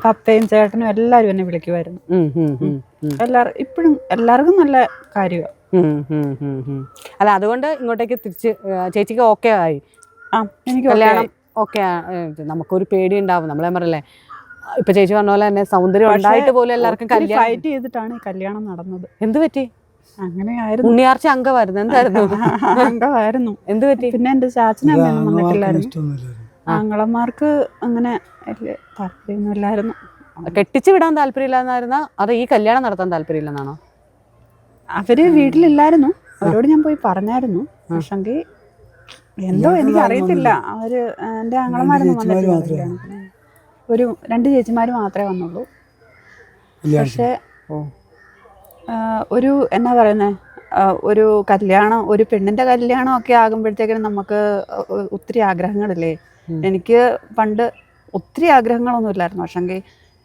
പപ്പയും ചേട്ടനും എല്ലാരും എന്നെ വിളിക്കുമായിരുന്നു. ഇപ്പോഴും എല്ലാവർക്കും നല്ല കാര്യമാണ്. അല്ല അതുകൊണ്ട് ഇങ്ങോട്ടേക്ക് തിരിച്ച് ചേച്ചിക്ക് ഓക്കെ ആയി. എനിക്ക് കല്യാണം ഓക്കെ. നമുക്കൊരു പേടി ഉണ്ടാവും. നമ്മളെ പറയല്ലേ, ഇപ്പൊ ചേച്ചി പറഞ്ഞ പോലെ തന്നെ സൗന്ദര്യം ഉണ്ടായിട്ട് പോലും എല്ലാവർക്കും ഫൈറ്റ് ചെയ്തിട്ടാണ് ഈ കല്യാണം നടന്നത്. എന്ത് പറ്റി? അങ്ങനെയായിരുന്നു. ഉണ്ണിയാർച്ച അംഗമായിരുന്നു. എന്തായിരുന്നു? അംഗമായിരുന്നു. എന്ത് പറ്റി? പിന്നെ എന്റെ ചാച്ചനമ്മയൊന്നും വന്നിട്ടില്ലായിരുന്നു. ആങ്ങളമാർക്ക് അങ്ങനെ താല്പര്യമൊന്നും ഇല്ലായിരുന്നു. കെട്ടിച്ചു വിടാൻ താല്പര്യമില്ലാന്നായിരുന്ന അത് ഈ കല്യാണം നടത്താൻ താല്പര്യമില്ലെന്നാണോ? അവര് വീട്ടിലില്ലായിരുന്നു. അവരോട് ഞാൻ പോയി പറഞ്ഞായിരുന്നു. പക്ഷെങ്കിൽ എന്തോ എനിക്ക് അറിയത്തില്ല. അവര് എന്റെ ആങ്ങളമാരൊന്നും വന്നിട്ടില്ല. ഒരു 2 ചേച്ചിമാര് മാത്രമേ വന്നുള്ളൂ. പക്ഷെ ഒരു എന്നാ പറയുന്നേ, ഒരു കല്യാണം, ഒരു പെണ്ണിന്റെ കല്യാണം ഒക്കെ ആകുമ്പോഴത്തേക്കിനും നമുക്ക് ഒത്തിരി ആഗ്രഹങ്ങളില്ലേ. എനിക്ക് പണ്ട് ഒത്തിരി ആഗ്രഹങ്ങളൊന്നും ഇല്ലായിരുന്നു. പക്ഷെങ്കിൽ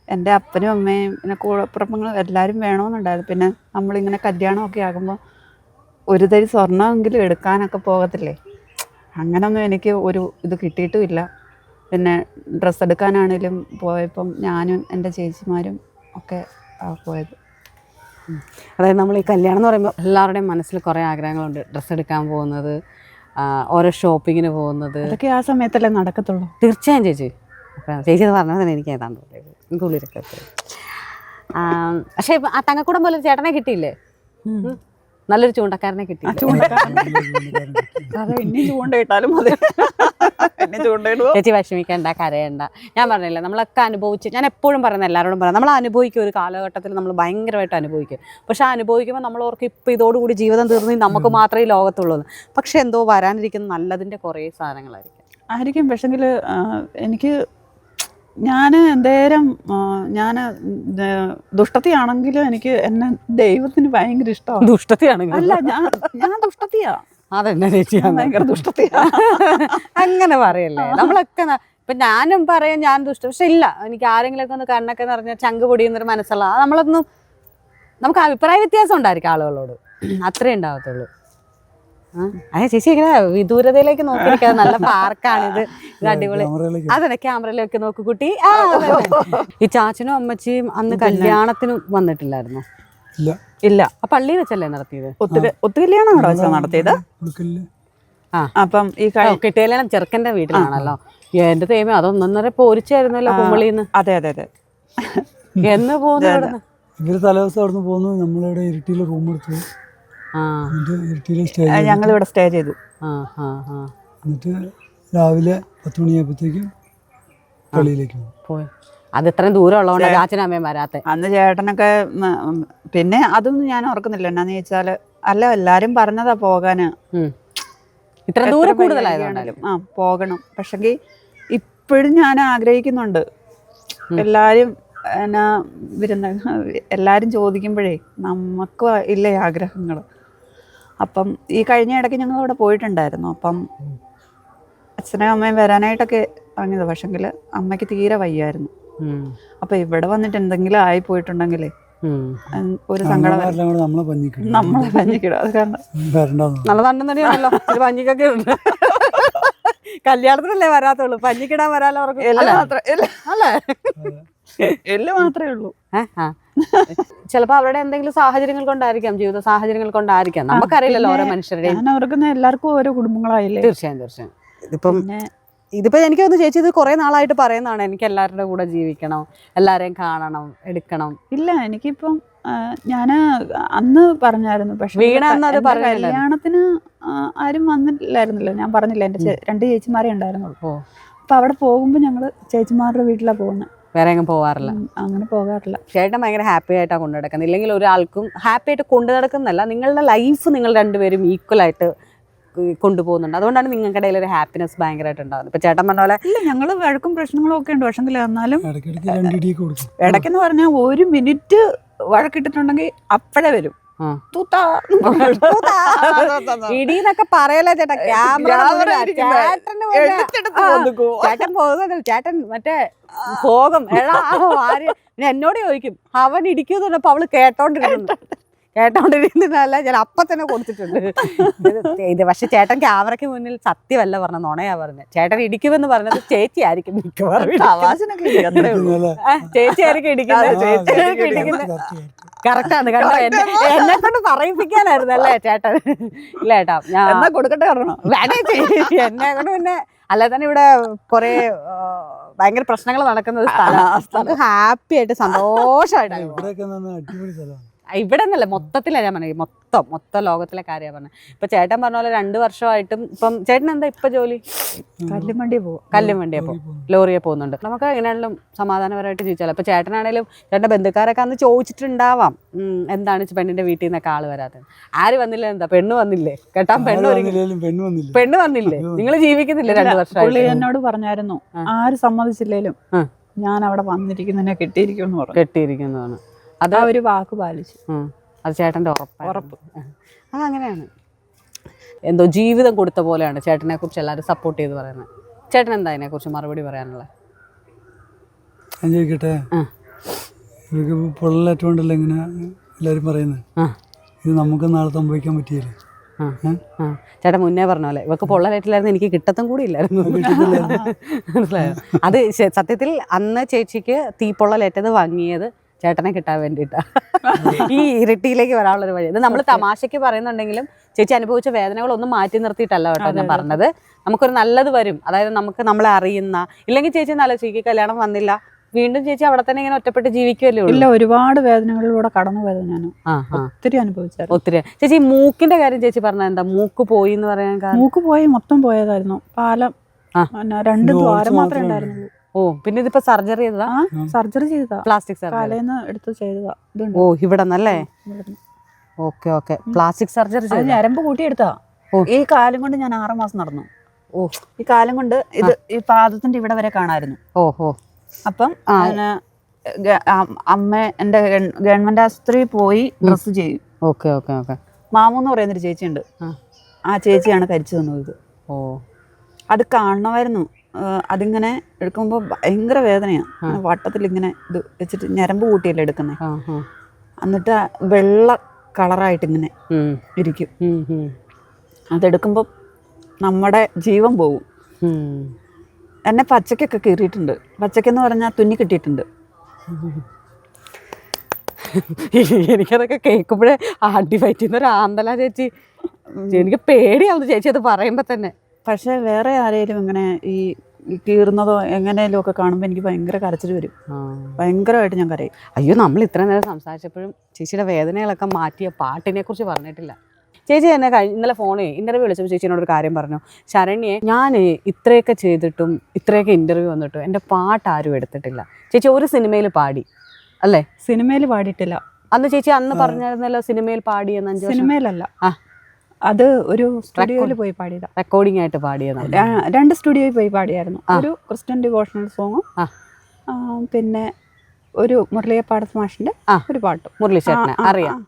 എൻ്റെ അപ്പനും അമ്മയും പിന്നെ കൂടപ്പുറപ്പുകളും എല്ലാവരും വേണമെന്നുണ്ടായിരുന്നു. പിന്നെ നമ്മളിങ്ങനെ കല്യാണമൊക്കെ ആകുമ്പോൾ ഒരു തരി സ്വർണ്ണമെങ്കിലും എടുക്കാനൊക്കെ പോകത്തില്ലേ. അങ്ങനൊന്നും എനിക്ക് ഒരു ഇത് കിട്ടിയിട്ടുമില്ല. പിന്നെ ഡ്രസ്സ് എടുക്കാനാണേലും പോയപ്പം ഞാനും എൻ്റെ ചേച്ചിമാരും ഒക്കെ പോയത്. അതായത് നമ്മൾ ഈ കല്യാണം എന്ന് പറയുമ്പോൾ എല്ലാവരുടെയും മനസ്സിൽ കുറേ ആഗ്രഹങ്ങളുണ്ട്. ഡ്രസ്സ് എടുക്കാൻ പോകുന്നത്, ഓരോ ഷോപ്പിങ്ങിന് പോകുന്നത്, അതൊക്കെ ആ സമയത്തല്ലേ നടക്കത്തുള്ളൂ. തീർച്ചയായും ചേച്ചി. ചേച്ചി അത് പറഞ്ഞാൽ തന്നെ എനിക്ക് ഏതാണ്ട് ഉള്ളിലൊക്കെ. പക്ഷേ ആ തങ്കക്കൂടം പോലെ ചേട്ടനെ കിട്ടിയില്ലേ? നല്ലൊരു ചൂണ്ടക്കാരനെ കിട്ടി. ചേച്ചി വിഷമിക്കണ്ട, കരയണ്ട. ഞാൻ പറഞ്ഞില്ല, നമ്മളൊക്കെ അനുഭവിച്ച്, ഞാൻ എപ്പോഴും പറയുന്നത് എല്ലാവരോടും പറയാം, നമ്മൾ അനുഭവിക്കും. ഒരു കാലഘട്ടത്തിൽ നമ്മൾ ഭയങ്കരമായിട്ട് അനുഭവിക്കും. പക്ഷെ അനുഭവിക്കുമ്പോൾ നമ്മൾ ഓർക്ക് ഇപ്പം ഇതോടുകൂടി ജീവിതം തീർന്ന് നമുക്ക് മാത്രമേ ഈ ലോകത്തുള്ളൂ. പക്ഷെ എന്തോ വരാനിരിക്കുന്ന നല്ലതിൻ്റെ കുറേ സാധനങ്ങളായിരിക്കും. പക്ഷെങ്കിൽ എനിക്ക് ഞാൻ എന്തേരം ഞാൻ ദുഷ്ടത്തിയാണെങ്കിലും എനിക്ക് എന്നെ ദൈവത്തിന് ഭയങ്കര ഇഷ്ടമാണ്. ദുഷ്ടത്തിയാണെങ്കിൽ അല്ല, ഞാൻ ദുഷ്ടത്തിയാ. അതെന്നെ ചേച്ചി, ഭയങ്കര ദുഷ്ടത്തിയാ. അങ്ങനെ പറയല്ലേ. നമ്മളൊക്കെ ഇപ്പം ഞാനും പറയാം ഞാൻ ദുഷ്ട. പക്ഷെ ഇല്ല, എനിക്ക് ആരെങ്കിലുമൊക്കെ ഒന്ന് കണ്ണൊക്കെ നിറഞ്ഞ ചങ്ക് പൊടിയുന്നൊരു മനസ്സുള്ള നമ്മളൊന്നും, നമുക്ക് അഭിപ്രായ വ്യത്യാസം ഉണ്ടായിരിക്കും ആളുകളോട്, അത്രേ ഉണ്ടാകത്തുള്ളൂ. അതെ ചേച്ചി, ഇങ്ങനെ വിദൂരതയിലേക്ക് നോക്കിയിരിക്കാതെ നല്ല പാർക്കാണിത്, ഇത് അടിപൊളി. അതന്നെ ക്യാമറയിലൊക്കെ നോക്കു കുട്ടി. ഈ ചാച്ചനും അമ്മച്ചിയും അന്ന് കല്യാണത്തിന് വന്നിട്ടില്ലായിരുന്നോ? ഇല്ല. ആ പള്ളിയിൽ വെച്ചല്ലേ നടത്തിയത്? ഒത്തുകല്യാണം നടത്തിയത്. അപ്പം ഈ കെട്ടുകല്യാണം ചെറുക്കന്റെ വീട്ടിലാണല്ലോ. എന്റെ ദൈവം, അതൊന്നൊന്നര പോരിച്ചായിരുന്നല്ലോ കുമ്പളിന്ന്. അതെ അതെ അതെ. എന്ന് പോകുന്നു ഇവര് തലേദിവസം അവിടെ നിന്ന് പോകുന്നു. നമ്മളിവിടെ ഇരുട്ടിയിൽ റൂം എടുത്തു. എന്നിട്ട് ഇരിട്ടിയിൽ സ്റ്റേ ഞങ്ങളിവിടെ സ്റ്റേ ചെയ്തു. എന്നിട്ട് രാവിലെ 10 മണിയായപ്പോഴത്തേക്കും പള്ളിയിലേക്ക് പോയി. അത് ഇത്രയും ദൂരം ഉള്ളതുകൊണ്ട് അച്ഛനും അമ്മയും വരാത്തെ. അന്ന് ചേട്ടനൊക്കെ പിന്നെ അതൊന്നും ഞാൻ ഓർക്കുന്നില്ല. എന്നാന്ന് ചോദിച്ചാല് അല്ല എല്ലാരും പറഞ്ഞതാ പോകാന്, ഇത്ര ദൂരം കൂടുതലായതുകൊണ്ടാലും പോകണം. പക്ഷെങ്കിൽ ഇപ്പോഴും ഞാൻ ആഗ്രഹിക്കുന്നുണ്ട്. എല്ലാരും എന്നാ എല്ലാരും ചോദിക്കുമ്പോഴേ നമുക്ക് ഇല്ലേ ആഗ്രഹങ്ങൾ. അപ്പം ഈ കഴിഞ്ഞ ഇടയ്ക്ക് ഞങ്ങൾ അവിടെ പോയിട്ടുണ്ടായിരുന്നു. അപ്പം അച്ഛനും അമ്മയും വരാനായിട്ടൊക്കെ പറഞ്ഞത്. പക്ഷെങ്കിൽ അമ്മയ്ക്ക് തീരെ വയ്യായിരുന്നു. അപ്പൊ ഇവിടെ വന്നിട്ട് എന്തെങ്കിലും ആയി പോയിട്ടുണ്ടെങ്കിലേ ഒരു സങ്കടം നമ്മളെ പഞ്ഞിക്കിടും. അത് കാരണം നല്ലതാണെന്നറിയാമല്ലോ പഞ്ഞിക്കൊക്കെ ഉണ്ട്. കല്യാണത്തിനല്ലേ വരാത്തുള്ളൂ, പഞ്ഞിക്കിടാൻ വരാലോ അവർക്ക്. എല്ല് മാത്രമേ ഉള്ളൂ. ചിലപ്പോ അവരുടെ എന്തെങ്കിലും സാഹചര്യങ്ങൾ കൊണ്ടായിരിക്കാം, ജീവിത സാഹചര്യങ്ങൾ കൊണ്ടായിരിക്കാം, നമുക്കറിയില്ലല്ലോ ഓരോ മനുഷ്യരുടെ. ഞാൻ ഓർക്കുന്ന എല്ലാവർക്കും ഓരോ കുടുംബങ്ങളായില്ലേ. തീർച്ചയായും. ഇതിപ്പോ എനിക്ക് തോന്നുന്നു ചേച്ചി ഇത് കുറെ നാളായിട്ട് പറയുന്നതാണ്, എനിക്ക് എല്ലാവരുടെ കൂടെ ജീവിക്കണം, എല്ലാരെയും കാണണം, എടുക്കണം. ഇല്ല, എനിക്കിപ്പം ഞാന് അന്ന് പറഞ്ഞായിരുന്നു. പക്ഷെ കല്യാണത്തിന് ആരും വന്നിട്ടില്ലായിരുന്നല്ലോ. ഞാൻ പറഞ്ഞില്ല, എന്റെ 2 ചേച്ചിമാരെ ഉണ്ടായിരുന്നുള്ളൂ. അപ്പൊ അവിടെ പോകുമ്പോ ഞങ്ങള് ചേച്ചിമാരുടെ വീട്ടിലാണ് പോകുന്നത്, വേറെ എങ്ങും പോകാറില്ല. അങ്ങനെ പോകാറില്ല. ചേട്ടൻ ഭയങ്കര ഹാപ്പി ആയിട്ടാണ് കൊണ്ടു നടക്കുന്നത്. ഇല്ലെങ്കിൽ ഒരാൾക്കും ഹാപ്പി ആയിട്ട് കൊണ്ടു നടക്കുന്നല്ല, നിങ്ങളുടെ ലൈഫ് നിങ്ങൾ രണ്ടുപേരും ഈക്വലായിട്ട് കൊണ്ടുപോകുന്നുണ്ട്. അതുകൊണ്ടാണ് നിങ്ങളുടെ ഇടയിൽ ഒരു ഹാപ്പിനെസ് ഭയങ്കരമായിട്ട് ഉണ്ടാകുന്നത്. ഇപ്പൊ ചേട്ടൻ പറഞ്ഞ പോലെ ഇല്ല, ഞങ്ങള് വഴക്കും പ്രശ്നങ്ങളും ഒക്കെ ഉണ്ട്. പക്ഷെങ്കിൽ എന്നാലും ഇടയ്ക്കെന്ന് പറഞ്ഞാൽ 1 മിനിറ്റ് വഴക്കിട്ടിട്ടുണ്ടെങ്കിൽ അപ്പഴേ വരും. ഇടീന്നൊക്കെ പറയല്ലേ ചേട്ടാ, ചേട്ടൻ മറ്റേ ഭോഗം എന്നോട് ചോദിക്കും അവൻ ഇടിക്കുന്നു പറഞ്ഞപ്പോ അവള് കേട്ടോണ്ടിരുന്നല്ല ഞാൻ അപ്പൊ തന്നെ കൊടുത്തിട്ടുണ്ട് ഇത്. പക്ഷെ ചേട്ടൻ ക്യാമറയ്ക്ക് മുന്നിൽ സത്യമല്ല പറഞ്ഞ, നുണയാ പറഞ്ഞത്. ചേട്ടൻ ഇടിക്കുമെന്ന് പറഞ്ഞത് ചേച്ചി ആയിരിക്കും മിക്കവാറും. ചേച്ചി ആയിരിക്കും ഇടിക്കുന്നത്. കറക്റ്റാണ് കണ്ടോ, എന്നെ കൊണ്ട് പറയിപ്പിക്കാനായിരുന്നു അല്ലേ ചേട്ടൻ. ഇല്ല ചേട്ടാ, ഞാൻ കൊടുക്കട്ടെ എന്നെ കൊണ്ട് പിന്നെ അല്ലെ തന്നെ ഇവിടെ കൊറേ ഭയങ്കര പ്രശ്നങ്ങൾ നടക്കുന്ന സ്ഥലം. ഹാപ്പി ആയിട്ട് സന്തോഷമായിട്ട് ഇവിടെ നിന്നല്ലേ മൊത്തത്തിലാണ് ഞാൻ പറഞ്ഞത്, മൊത്തം ലോകത്തിലെ കാര്യമാണ് പറഞ്ഞത്. ഇപ്പൊ ചേട്ടൻ പറഞ്ഞ പോലെ 2 വർഷമായിട്ടും ഇപ്പം ചേട്ടൻ എന്താ ഇപ്പൊ ജോലി? കല്ലുവണ്ടിയെ പോകും, ലോറിയെ പോകുന്നുണ്ട്. നമുക്ക് എങ്ങനെയാണെങ്കിലും സമാധാനപരമായിട്ട് ജീവിച്ചാലോ. ഇപ്പൊ ചേട്ടനാണേലും ചേട്ടൻ്റെ ബന്ധുക്കാരൊക്കെ അന്ന് ചോദിച്ചിട്ടുണ്ടാവാം എന്താണ് പെണ്ണിന്റെ വീട്ടിൽ നിന്നൊക്കെ ആള് വരാത്തത്. ആര് വന്നില്ല, എന്താ പെണ്ണ് വന്നില്ലേ കെട്ടാൻ? പെണ്ണ് വന്നില്ലേ? നിങ്ങൾ ജീവിക്കുന്നില്ലേ 2 വർഷം? പുള്ളി എന്നോട് പറഞ്ഞായിരുന്നു, ആര് സമ്മതിച്ചില്ലേലും ഞാൻ അവിടെ വന്നിരിക്കുന്നതിനെ കെട്ടിയിരിക്കുന്നതാണ്. അത് ഒരു വാക്ക് പാലിച്ചു. അത് ചേട്ടൻ്റെ ഉറപ്പ്. അങ്ങനെയാണ്. എന്തോ ജീവിതം കൊടുത്ത പോലെയാണ് ചേട്ടനെ കുറിച്ച് എല്ലാവരും സപ്പോർട്ട് ചെയ്ത് പറയുന്നത്. ചേട്ടൻ എന്താ അതിനെ കുറിച്ച് മറുപടി പറയാനുള്ളത്? ചോദിക്കട്ടെ, ഇവർക്ക് പൊള്ളലേറ്റുകൊണ്ടല്ലേ ഇങ്ങനെ എല്ലാവരും പറയുന്നത്. ഇത് നമുക്ക് നാളെ സംഭവിക്കാൻ പറ്റിയില്ലേ? ചേട്ടൻ മുന്നേ പറഞ്ഞ പോലെ ഇവർക്ക് പൊള്ളലേറ്റില്ലായിരുന്നു, എനിക്ക് കിട്ടത്തും കൂടി ഇല്ലായിരുന്നു. മനസ്സിലായോ? അത് സത്യത്തിൽ അന്ന് ചേച്ചിക്ക് തീപ്പൊള്ളലേറ്റത് വാങ്ങിയത് ചേട്ടനെ കിട്ടാൻ വേണ്ടിയിട്ടാണ്, ഈ ഇരിട്ടിയിലേക്ക് വരാനുള്ളൊരു വഴി. ഇത് നമ്മൾ തമാശയ്ക്ക് പറയുന്നുണ്ടെങ്കിലും ചേച്ചി അനുഭവിച്ച വേദനകളൊന്നും മാറ്റി നിർത്തിയിട്ടല്ല കേട്ടോ ഞാൻ പറഞ്ഞത്. നമുക്കൊരു നല്ലത് വരും, അതായത് നമുക്ക് നമ്മളെ അറിയുന്ന. ഇല്ലെങ്കിൽ ചേച്ചി നല്ല ചേച്ചിക്ക് കല്യാണം വന്നില്ല, വീണ്ടും ചേച്ചി അവിടെ തന്നെ ഇങ്ങനെ ഒറ്റപ്പെട്ട് ജീവിക്കുമല്ലോ. ഇല്ല, ഒരുപാട് വേദനകളിലൂടെ കടന്നു പോയത് ഞാൻ ഒത്തിരി അനുഭവിച്ചു. ഒത്തിരി. ചേച്ചി മൂക്കിന്റെ കാര്യം ചേച്ചി പറഞ്ഞ എന്താ? മൂക്ക് പോയി എന്ന് പറയാൻ കാരണം? മൂക്ക് പോയി മൊത്തം പോയതായിരുന്നു. പാലം 2 ദ്വാരം മാത്രമേ ഉണ്ടായിരുന്നുള്ളൂ. പിന്നെ ഇതിപ്പോ സർജറി ചെയ്തതാ? സർജറി ചെയ്തതാ, പ്ലാസ്റ്റിക് സർജറി കാലേന്ന് എടുത്ത് ചെയ്തതാ. ഇവിടെ നല്ലേ? ഓക്കെ. പ്ലാസ്റ്റിക് സർജറി ഞരമ്പ് കൂട്ടിയെടുത്താ. ഈ കാലം കൊണ്ട് ഞാൻ 6 മാസം നടന്നു. ഈ കാലം കൊണ്ട് ഇത് ഈ പാദത്തിന്റെ ഇവിടെ വരെ കാണായിരുന്നു. അപ്പം അമ്മ എന്റെ ഗവൺമെന്റ് ആശുപത്രി പോയി ഡ്രസ് ചെയ്യും. മാമു എന്ന് പറയുന്നൊരു ചേച്ചിയുണ്ട്, ആ ചേച്ചിയാണ് കരിച്ചു തന്നത്. അത് കാണണമായിരുന്നു. അതിങ്ങനെ എടുക്കുമ്പോൾ ഭയങ്കര വേദനയാണ്. വട്ടത്തിൽ ഇങ്ങനെ ഇത് വെച്ചിട്ട് ഞരമ്പ് കൂട്ടിയല്ലേ എടുക്കുന്നത്. എന്നിട്ട് വെള്ള കളറായിട്ട് ഇങ്ങനെ ഇരിക്കും. അതെടുക്കുമ്പോൾ നമ്മുടെ ജീവൻ പോകും. എന്നെ പച്ചക്കൊക്കെ കീറിയിട്ടുണ്ട്. പച്ചക്കെന്ന് പറഞ്ഞാൽ തുന്നി കിട്ടിയിട്ടുണ്ട്. എനിക്കതൊക്കെ കേൾക്കുമ്പോഴേ ആട്ടി പറ്റുന്ന ഒരു ആന്തല ചേച്ചി. എനിക്ക് പേടിയാവുന്നു ചേച്ചി അത് പറയുമ്പോൾ തന്നെ. പക്ഷെ വേറെ ആരെങ്കിലും ഇങ്ങനെ ഈ കീറുന്നതോ എങ്ങനെയും ഒക്കെ കാണുമ്പോൾ എനിക്ക് ഭയങ്കര കരച്ചിൽ വരും. ഭയങ്കരമായിട്ട് ഞാൻ കരയും. അയ്യോ, നമ്മൾ ഇത്ര നേരം സംസാരിച്ചപ്പോഴും ചേച്ചിയുടെ വേദനകളൊക്കെ മാറ്റിയ പാട്ടിനെ കുറിച്ച് പറഞ്ഞിട്ടില്ല. ചേച്ചി തന്നെ ഇന്നലെ ഫോണിൽ ഇന്റർവ്യൂ വിളിച്ചപ്പോൾ ചേച്ചിനോട് ഒരു കാര്യം പറഞ്ഞു, ശരണ്യെ ഞാൻ ഇത്രയൊക്കെ ചെയ്തിട്ടും ഇത്രയൊക്കെ ഇന്റർവ്യൂ വന്നിട്ടും എൻ്റെ പാട്ട് ആരും എടുത്തിട്ടില്ല. ചേച്ചി ഒരു സിനിമയിൽ പാടി അല്ലേ? സിനിമയിൽ പാടിയിട്ടില്ല. അന്ന് ചേച്ചി അന്ന് പറഞ്ഞായിരുന്നല്ലോ സിനിമയിൽ പാടി എന്ന്. സിനിമയിലല്ല, അത് ഒരു സ്റ്റുഡിയോയിൽ പോയി പാടിയതാ. റെക്കോർഡിംഗ് ആയിട്ട് പാടിയതാണ്. 2 സ്റ്റുഡിയോയിൽ പോയി പാടിയായിരുന്നു. ഒരു ക്രിസ്ത്യൻ ഡിവോഷണൽ സോങ്ങും പിന്നെ ഒരു മുരളിയപ്പാടത്ത് മാഷിന്റെ ഒരു പാട്ടും. മുരളിച്ചേട്ടനെ അറിയാം.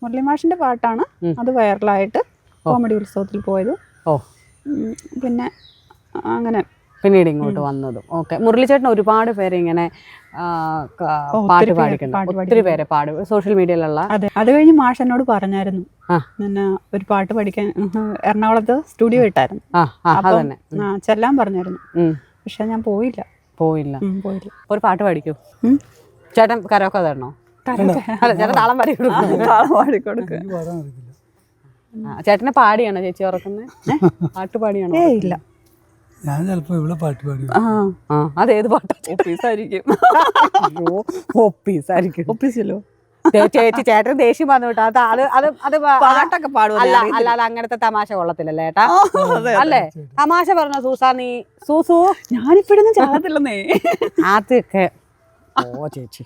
മുരളി മാഷിന്റെ പാട്ടാണ് അത് വൈറലായിട്ട് കോമഡി ഉത്സവത്തിൽ പോയത്. പിന്നെ അങ്ങനെ പിന്നീട് ഇങ്ങോട്ട് വന്നതും. ഓക്കെ. മുരളിച്ചേട്ടൻ ഒരുപാട് പേര് ഇങ്ങനെ പാട്ട് പാടിക്കുന്നുണ്ട്, ഒത്തിരി പേരെ പാടും സോഷ്യൽ മീഡിയയിലുള്ള. അതെ, അത് കഴിഞ്ഞ് മാഷ് എന്നോട് പറഞ്ഞായിരുന്നു പിന്നെ ഒരു പാട്ട് പഠിക്കാൻ എറണാകുളത്ത് സ്റ്റുഡിയോ ഇട്ടായിരുന്നു, ചെല്ലാൻ പറഞ്ഞായിരുന്നു. പക്ഷെ ഞാൻ പോയില്ല. ഒരു പാട്ട് പാടിക്കൂ ചേട്ടൻ. കരോക്കെ തരണോ? ചേട്ടൻ താളം പാടി കൊടുക്കും. ചേട്ടനെ പാടിയാണോ ചേച്ചി ഉറക്കുന്നത്? പാട്ട് പാടിയാണോ? ഇല്ല, ഞാൻ ചിലപ്പോ ഇവിടെ പാട്ട് പാടി. അതേത് പാട്ടാ? ഒപ്പീസല്ലോ ചേച്ചി. ചേട്ടൻ ദേഷ്യം വന്നു കേട്ടോ. അത് പാട്ടൊക്കെ പാടും. അല്ലാതെ അങ്ങനത്തെ തമാശ കൊള്ളത്തില്ലല്ലേ ഏട്ടാ? അല്ലേ? തമാശ പറഞ്ഞോ സൂസാ നീ? സൂസു ഞാനിപ്പോഴൊന്നും ചാടത്തില്ലെന്നേ. അതൊക്കെ ഓ ചേച്ചി,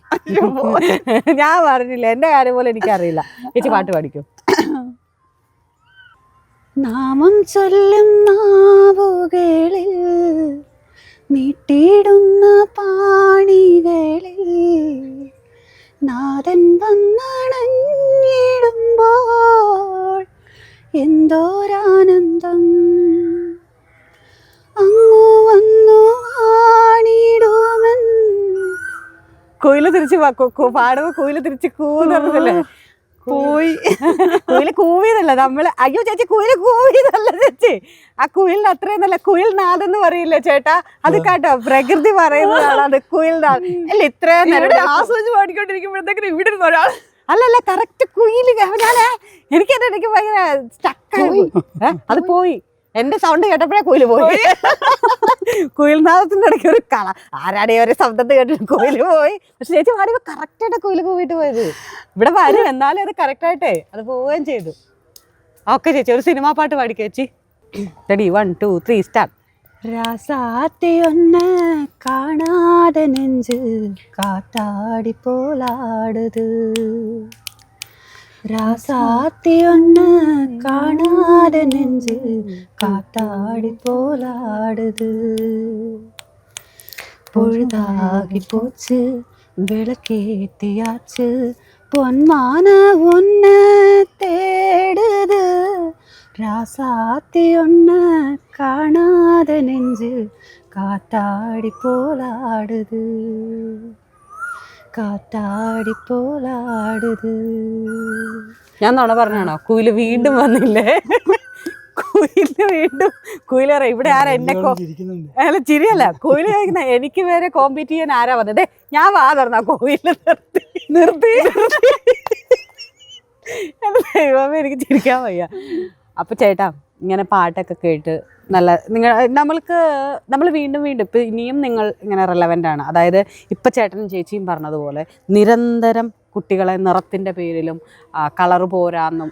ഞാൻ പറഞ്ഞില്ല, എന്റെ കാര്യം പോലെ എനിക്കറിയില്ല. ചേച്ചി പാട്ട് പാടിക്കൂ. നാമം ചൊല്ലും നാവുകളിൽ നീട്ടിയിടുന്ന പാണികളിൽ നാഥൻ വന്നണഞ്ഞിടുമ്പോൾ എന്തോരാനന്ദം. അങ്ങു വന്നു ആണിടുമെൻ. കുയില് തിരിച്ച് പാടുമ്പോ കുയില് തിരിച്ച് കൂന്നല്ലേ? പോയി കുയില് കൂവിയതല്ല നമ്മള്. അയ്യോ ചേച്ചി, കുയില് കൂവിയതല്ല ചേച്ചി. ആ കുയിലിന് അത്രയും നല്ല കുയിൽ നാദെന്ന് പറയില്ലേ ചേട്ടാ? അത് കേട്ടോ, പ്രകൃതി പറയുന്നതാണ് അത് കുയിൽ നാദ്. അല്ല ഇത്രയും നേരം ആസ്വദിച്ച് പാടിക്കൊണ്ടിരിക്കുമ്പോഴത്തേക്കും ഇവിടെ ഒരാൾ അല്ലല്ല കറക്റ്റ് കുയില്. എനിക്ക് ഭയങ്കര സ്റ്റക്കായി. അത് പോയി. എന്റെ സൗണ്ട് കേട്ടപ്പോഴേ കുയില് പോയി. കുയിൽനാദത്തിന്റെ ഇടയ്ക്ക് ഒരു ആരാടെ ഒരു ശബ്ദത്തെ കേട്ടിട്ട് കുയില് പോയി. പക്ഷെ ചേച്ചി പാടിയപ്പോ കറക്റ്റ് ആയിട്ട് കുയില് പോയിട്ട് പോയത്. ഇവിടെ വരും എന്നാലും അത് കറക്റ്റ് ആയിട്ടേ അത് പോവുകയും ചെയ്തു. ഓക്കെ ചേച്ചി, ഒരു സിനിമാ പാട്ട് പാടിക്കോ ചേച്ചി. Ready, 1 2 3 start. രാസാത്തിയൊന്ന് കാണാതെ നെഞ്ച് കാത്താടി പോലാടുത്. രാസാത്തിയൊന്ന് കാണാതെ നെഞ്ച് കാത്താടി പോലാടുത്. பொழுதாகி போச்சு விளக்கேத்தியாச்சு பொன்மான ஒன்ன தேடுது. ராசாத்தி ஒன்ன காணாத நெஞ்சு காத்தாடி போலாடுது. കാത്താടി പോലാടുത്. ഞാൻ നുണ പറഞ്ഞാണോ? കുയില് വീണ്ടും വന്നില്ലേ? കുയില് വീണ്ടും കുയില് പറയാം ഇവിടെ ആരാ എന്നെ അല്ല ചിരിയല്ല. കുയില് കഴിക്കുന്ന എനിക്ക് വേറെ കോമ്പീറ്റ് ചെയ്യാൻ ആരാ വന്നത്? ഞാൻ വാ തുറന്നാ കുയില് നിർത്തി. ദൈവമേ, എനിക്ക് ചിരിക്കാൻ വയ്യ. അപ്പൊ ചേട്ടാ, ഇങ്ങനെ പാട്ടൊക്കെ കേട്ട് നല്ല നമ്മൾ വീണ്ടും ഇപ്പം ഇനിയും നിങ്ങൾ ഇങ്ങനെ റെലവൻ്റ് ആണ്. അതായത് ഇപ്പം ചേട്ടനും ചേച്ചിയും പറഞ്ഞതുപോലെ നിരന്തരം കുട്ടികളെ നിറത്തിൻ്റെ പേരിലും കളറ് പോരാന്നും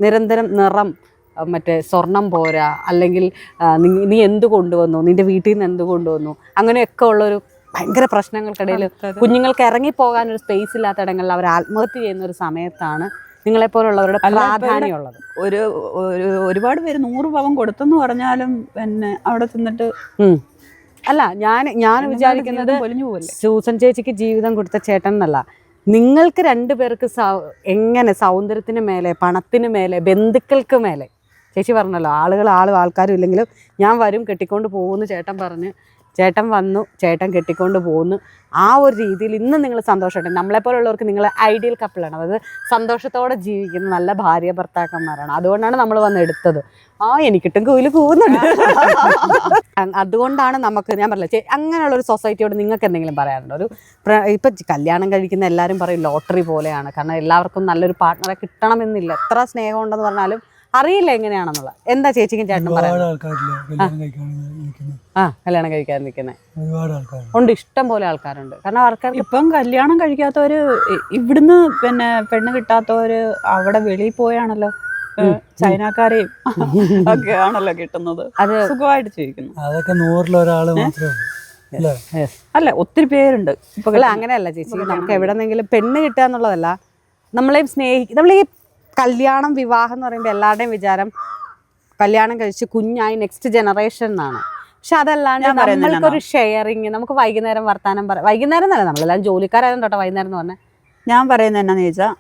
നിരന്തരം നിറം മറ്റേ സ്വർണം പോരാ, അല്ലെങ്കിൽ നീ എന്ത് കൊണ്ടുവന്നു, നിൻ്റെ വീട്ടിൽ നിന്ന് എന്ത് കൊണ്ടുവന്നു, അങ്ങനെയൊക്കെ ഉള്ളൊരു ഭയങ്കര പ്രശ്നങ്ങൾക്കിടയിൽ കുഞ്ഞുങ്ങൾക്ക് ഇറങ്ങിപ്പോകാനൊരു സ്പേസ് ഇല്ലാത്ത ഇടങ്ങളിൽ അവർ ആത്മഹത്യ ചെയ്യുന്ന ഒരു സമയത്താണ് നിങ്ങളെപ്പോലുള്ളവരുടെ പ്രാധാന്യമുള്ളത്. ഒരുപാട് പേര് 100 പവൻ കൊടുത്തെന്ന് പറഞ്ഞാലും പിന്നെ അവിടെ ചെന്നിട്ട് അല്ല, ഞാൻ വിചാരിക്കുന്നത് സൂസൻ ചേച്ചിക്ക് ജീവിതം കൊടുത്ത ചേട്ടൻ എന്നല്ല, നിങ്ങൾക്ക് 2 പേർക്ക് എങ്ങനെ സൗന്ദര്യത്തിന് മേലെ, പണത്തിന് മേലെ, ബന്ധുക്കൾക്ക് മേലെ. ചേച്ചി പറഞ്ഞല്ലോ ആൾക്കാരും ഇല്ലെങ്കിലും ഞാൻ വരും കെട്ടിക്കൊണ്ട് പോകുമെന്ന് ചേട്ടൻ പറഞ്ഞ്, ചേട്ടൻ വന്നു, ചേട്ടൻ കെട്ടിക്കൊണ്ട് പോകുന്നു. ആ ഒരു രീതിയിൽ ഇന്ന് നിങ്ങൾ സന്തോഷമായിട്ട്, നമ്മളെപ്പോലുള്ളവർക്ക് നിങ്ങൾ ഐഡിയൽ കപ്പിളാണ്. അതായത് സന്തോഷത്തോടെ ജീവിക്കുന്ന നല്ല ഭാര്യ ഭർത്താക്കന്മാരാണ്. അതുകൊണ്ടാണ് നമ്മൾ വന്ന് എടുത്തത്. എനിക്കിട്ടും കുയില് കൂവുന്നുണ്ട്. അതുകൊണ്ടാണ് നമുക്ക്, ഞാൻ പറഞ്ഞില്ല, അങ്ങനെയുള്ളൊരു സൊസൈറ്റിയോട് നിങ്ങൾക്ക് എന്തെങ്കിലും പറയാനുണ്ടോ? ഇപ്പം കല്യാണം കഴിക്കുന്ന എല്ലാവരും പറയും ലോട്ടറി പോലെയാണ്. കാരണം എല്ലാവർക്കും നല്ലൊരു പാർട്ട്ണറെ കിട്ടണമെന്നില്ല. എത്ര സ്നേഹം ഉണ്ടെന്ന് പറഞ്ഞാലും അറിയില്ല എങ്ങനെയാണെന്നുള്ള. എന്താ ചേച്ചിക്കും ചേട്ടനും പറയാം? കല്യാണം കഴിക്കാൻ നിൽക്കുന്നത് ഉണ്ട്, ഇഷ്ടം പോലെ ആൾക്കാരുണ്ട്. കാരണം ആൾക്കാർക്ക് ഇപ്പം കല്യാണം കഴിക്കാത്തവര്, ഇവിടുന്ന് പിന്നെ പെണ്ണ് കിട്ടാത്തവര് അവിടെ വെളിയിൽ പോയാണല്ലോ ചൈനക്കാരെയും ഒക്കെ ആണല്ലോ കിട്ടുന്നത്. അത് സുഖമായിട്ട് ജീവിക്കുന്നു. അതൊക്കെ 100-ൽ 1 മാത്രമേ ഉള്ളൂ. അല്ല, ഒത്തിരി പേരുണ്ട് ഇപ്പൊ. അല്ല, അങ്ങനെയല്ല ചേച്ചി, നമുക്ക് എവിടെന്നെങ്കിലും പെണ്ണ് കിട്ടുക എന്നുള്ളതല്ല, നമ്മളെയും നമ്മൾ ഈ കല്യാണം വിവാഹം എന്ന് പറയുമ്പോൾ എല്ലാവരുടെയും വിചാരം കല്യാണം കഴിച്ച് കുഞ്ഞായി നെക്സ്റ്റ് ജനറേഷൻ എന്നാണ്. പക്ഷെ അതല്ലാണ്ട് നമ്മൾക്കൊരു ഷെയറിങ്, നമുക്ക് വൈകുന്നേരം വർത്താനം വൈകുന്നേരം തന്നെ നമ്മളെല്ലാം ജോലിക്കാരായാലും തൊട്ടോ വൈകുന്നേരം എന്ന് പറഞ്ഞാൽ ഞാൻ പറയുന്നത് എന്നാന്ന് ചോദിച്ചാൽ,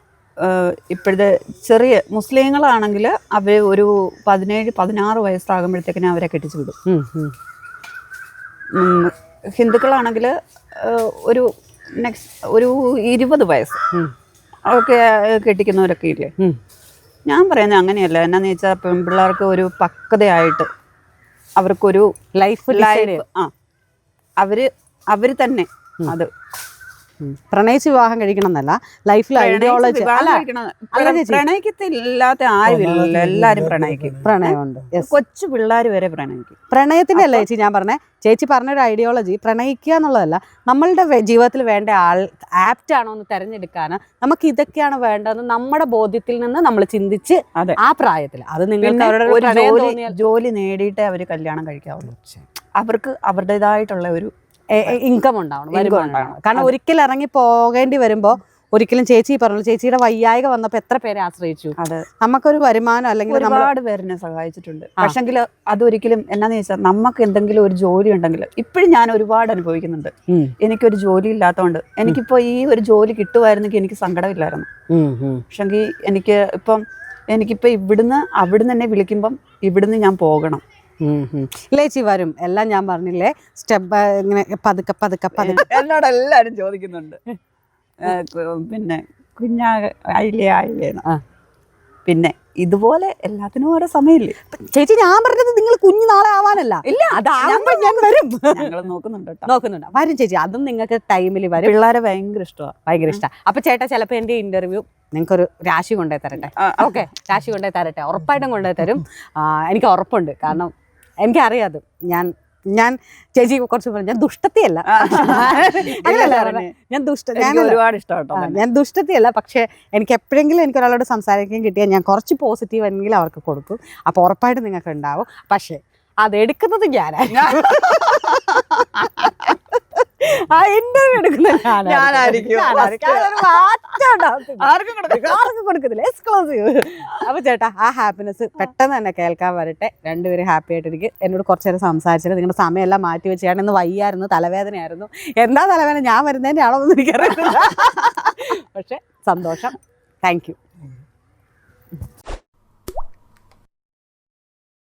ഇപ്പോഴത്തെ ചെറിയ മുസ്ലിങ്ങളാണെങ്കിൽ അവർ ഒരു 17-16 വയസ്സാകുമ്പോഴത്തേക്കിനും അവരെ കെട്ടിച്ചു വിടും. ഹിന്ദുക്കളാണെങ്കിൽ ഒരു 20 വയസ്സ് ഒക്കെ കെട്ടിക്കുന്നവരൊക്കെ ഇല്ലേ. ഞാൻ പറയുന്നത് അങ്ങനെയല്ല. എന്നാന്ന് ചോദിച്ചാൽ പെൺപിള്ളേർക്ക് ഒരു പക്വതയായിട്ട് അവർക്കൊരു ലൈഫ് അവര് തന്നെ അത് പ്രണയിച്ച് വിവാഹം കഴിക്കണം എന്നല്ല, ലൈഫിൽ ഐഡിയോളജി പ്രണയിക്കത്തില്ലാത്ത ആരുമില്ല, എല്ലാരും പ്രണയിക്കും. പ്രണയമുണ്ട്, കൊച്ചു പിള്ളേർ വരെ പ്രണയിക്കും. പ്രണയത്തിന്റെ അല്ല ചേച്ചി ഞാൻ പറഞ്ഞേ. ചേച്ചി പറഞ്ഞൊരു ഐഡിയോളജി പ്രണയിക്കുക എന്നുള്ളതല്ല, നമ്മളുടെ ജീവിതത്തിൽ വേണ്ട ആൾ ആപ്റ്റ് ആണോ എന്ന് തിരഞ്ഞെടുക്കാൻ നമുക്ക് ഇതൊക്കെയാണ് വേണ്ടതെന്ന് നമ്മുടെ ബോധ്യത്തിൽ നിന്ന് നമ്മൾ ചിന്തിച്ച് ആ പ്രായത്തിൽ അത് നിങ്ങൾക്ക് ജോലി നേടിയിട്ടേ അവര് കല്യാണം കഴിക്കാവുള്ളൂ. അവർക്ക് അവരുടേതായിട്ടുള്ള ഒരു ഇൻകം ഉണ്ടാവണം, വരുമാനം ഉണ്ടാവണം. കാരണം ഒരിക്കൽ ഇറങ്ങി പോകേണ്ടി വരുമ്പോൾ ഒരിക്കലും ചേച്ചി പറഞ്ഞു, ചേച്ചിയുടെ വയ്യായിക വന്നപ്പോൾ എത്ര പേരെ ആശ്രയിച്ചു. നമുക്കൊരു വരുമാനം അല്ലെങ്കിൽ ഒരുപാട് പേരെന്നെ സഹായിച്ചിട്ടുണ്ട്. പക്ഷെങ്കിൽ അതൊരിക്കലും എന്നാന്ന് ചോദിച്ചാൽ, നമുക്ക് എന്തെങ്കിലും ഒരു ജോലി ഉണ്ടെങ്കിൽ, ഇപ്പോഴും ഞാൻ ഒരുപാട് അനുഭവിക്കുന്നുണ്ട്. എനിക്കൊരു ജോലി ഇല്ലാത്തതുകൊണ്ട് എനിക്കിപ്പോ ഈ ഒരു ജോലി കിട്ടുമായിരുന്നെങ്കിൽ എനിക്ക് സങ്കടമില്ലായിരുന്നു. പക്ഷെങ്കിൽ എനിക്കിപ്പോ അവിടുന്ന് എന്നെ വിളിക്കുമ്പം ഇവിടുന്ന് ഞാൻ പോകണം. ചേച്ചി വരും എല്ലാം ഞാൻ പറഞ്ഞില്ലേ, സ്റ്റെപ്പ് ഇങ്ങനെ പതുക്കെ പതുക്കെ പതുക്കെ. എന്നോട് എല്ലാരും ചോദിക്കുന്നുണ്ട്, പിന്നെ ആയില്ലേന്ന്. പിന്നെ ഇതുപോലെ എല്ലാത്തിനും ഓരോ സമയമില്ലേ ചേച്ചി. ഞാൻ പറഞ്ഞത് നിങ്ങൾ കുഞ്ഞു നാളെ ആവാനല്ല, ഇല്ല അതാകുമ്പോ ഞാൻ വരും. ഞങ്ങൾ നോക്കുന്നുണ്ട് വരും ചേച്ചി. അതും നിങ്ങൾക്ക് ടൈമിൽ വരും. പിള്ളേരെ ഭയങ്കര ഇഷ്ടമാണ്. അപ്പൊ ചേട്ടാ ചിലപ്പോ എന്റെ ഇന്റർവ്യൂ നിങ്ങൾക്കൊരു രാശി കൊണ്ടുപോയി തരട്ടെ. ഓക്കെ, രാശി കൊണ്ടുപോയി തരട്ടെ, ഉറപ്പായിട്ടും കൊണ്ടുപോയി തരും. എനിക്ക് ഉറപ്പുണ്ട്. കാരണം എനിക്കറിയാതെ ഞാൻ ചേച്ചി കുറച്ച് പറഞ്ഞു, ഞാൻ ദുഷ്ടത്തിയല്ല, ഞാൻ ദുഷ്ടത്തിയല്ല. പക്ഷെ എനിക്ക് എപ്പോഴെങ്കിലും എനിക്ക് ഒരാളോട് സംസാരിക്കാൻ കിട്ടിയാൽ ഞാൻ കുറച്ച് പോസിറ്റീവ് എങ്കിലും അവർക്ക് കൊടുക്കും. അപ്പോൾ ഉറപ്പായിട്ട് നിങ്ങൾക്ക് ഉണ്ടാവും. പക്ഷേ അതെടുക്കുന്നത് ഞാനായിരിക്കും. ആ ഇന്റർവ്യൂ എടുക്കുന്നത് ഞാനായിരിക്കും. ആർക്കും കൊടുക്കുന്നില്ല, എക്സ്ക്ലൂസീവ്. അപ്പൊ ചേട്ടാ ആ ഹാപ്പിനെസ് പെട്ടെന്ന് തന്നെ കേൾക്കാൻ വരട്ടെ. രണ്ടുപേരും ഹാപ്പി ആയിട്ടിരിക്കും. എന്നോട് കുറച്ചു നേരം സംസാരിച്ചിട്ട് നിങ്ങളുടെ സമയമെല്ലാം മാറ്റി വെച്ചാണ്. ഇന്ന് വയ്യായിരുന്നു, തലവേദനയായിരുന്നു. എന്താ തലവേദന, ഞാൻ വരുന്നതിൻ്റെ ആണോ എന്ന് എനിക്കറിയില്ല. പക്ഷെ സന്തോഷം. Thank you.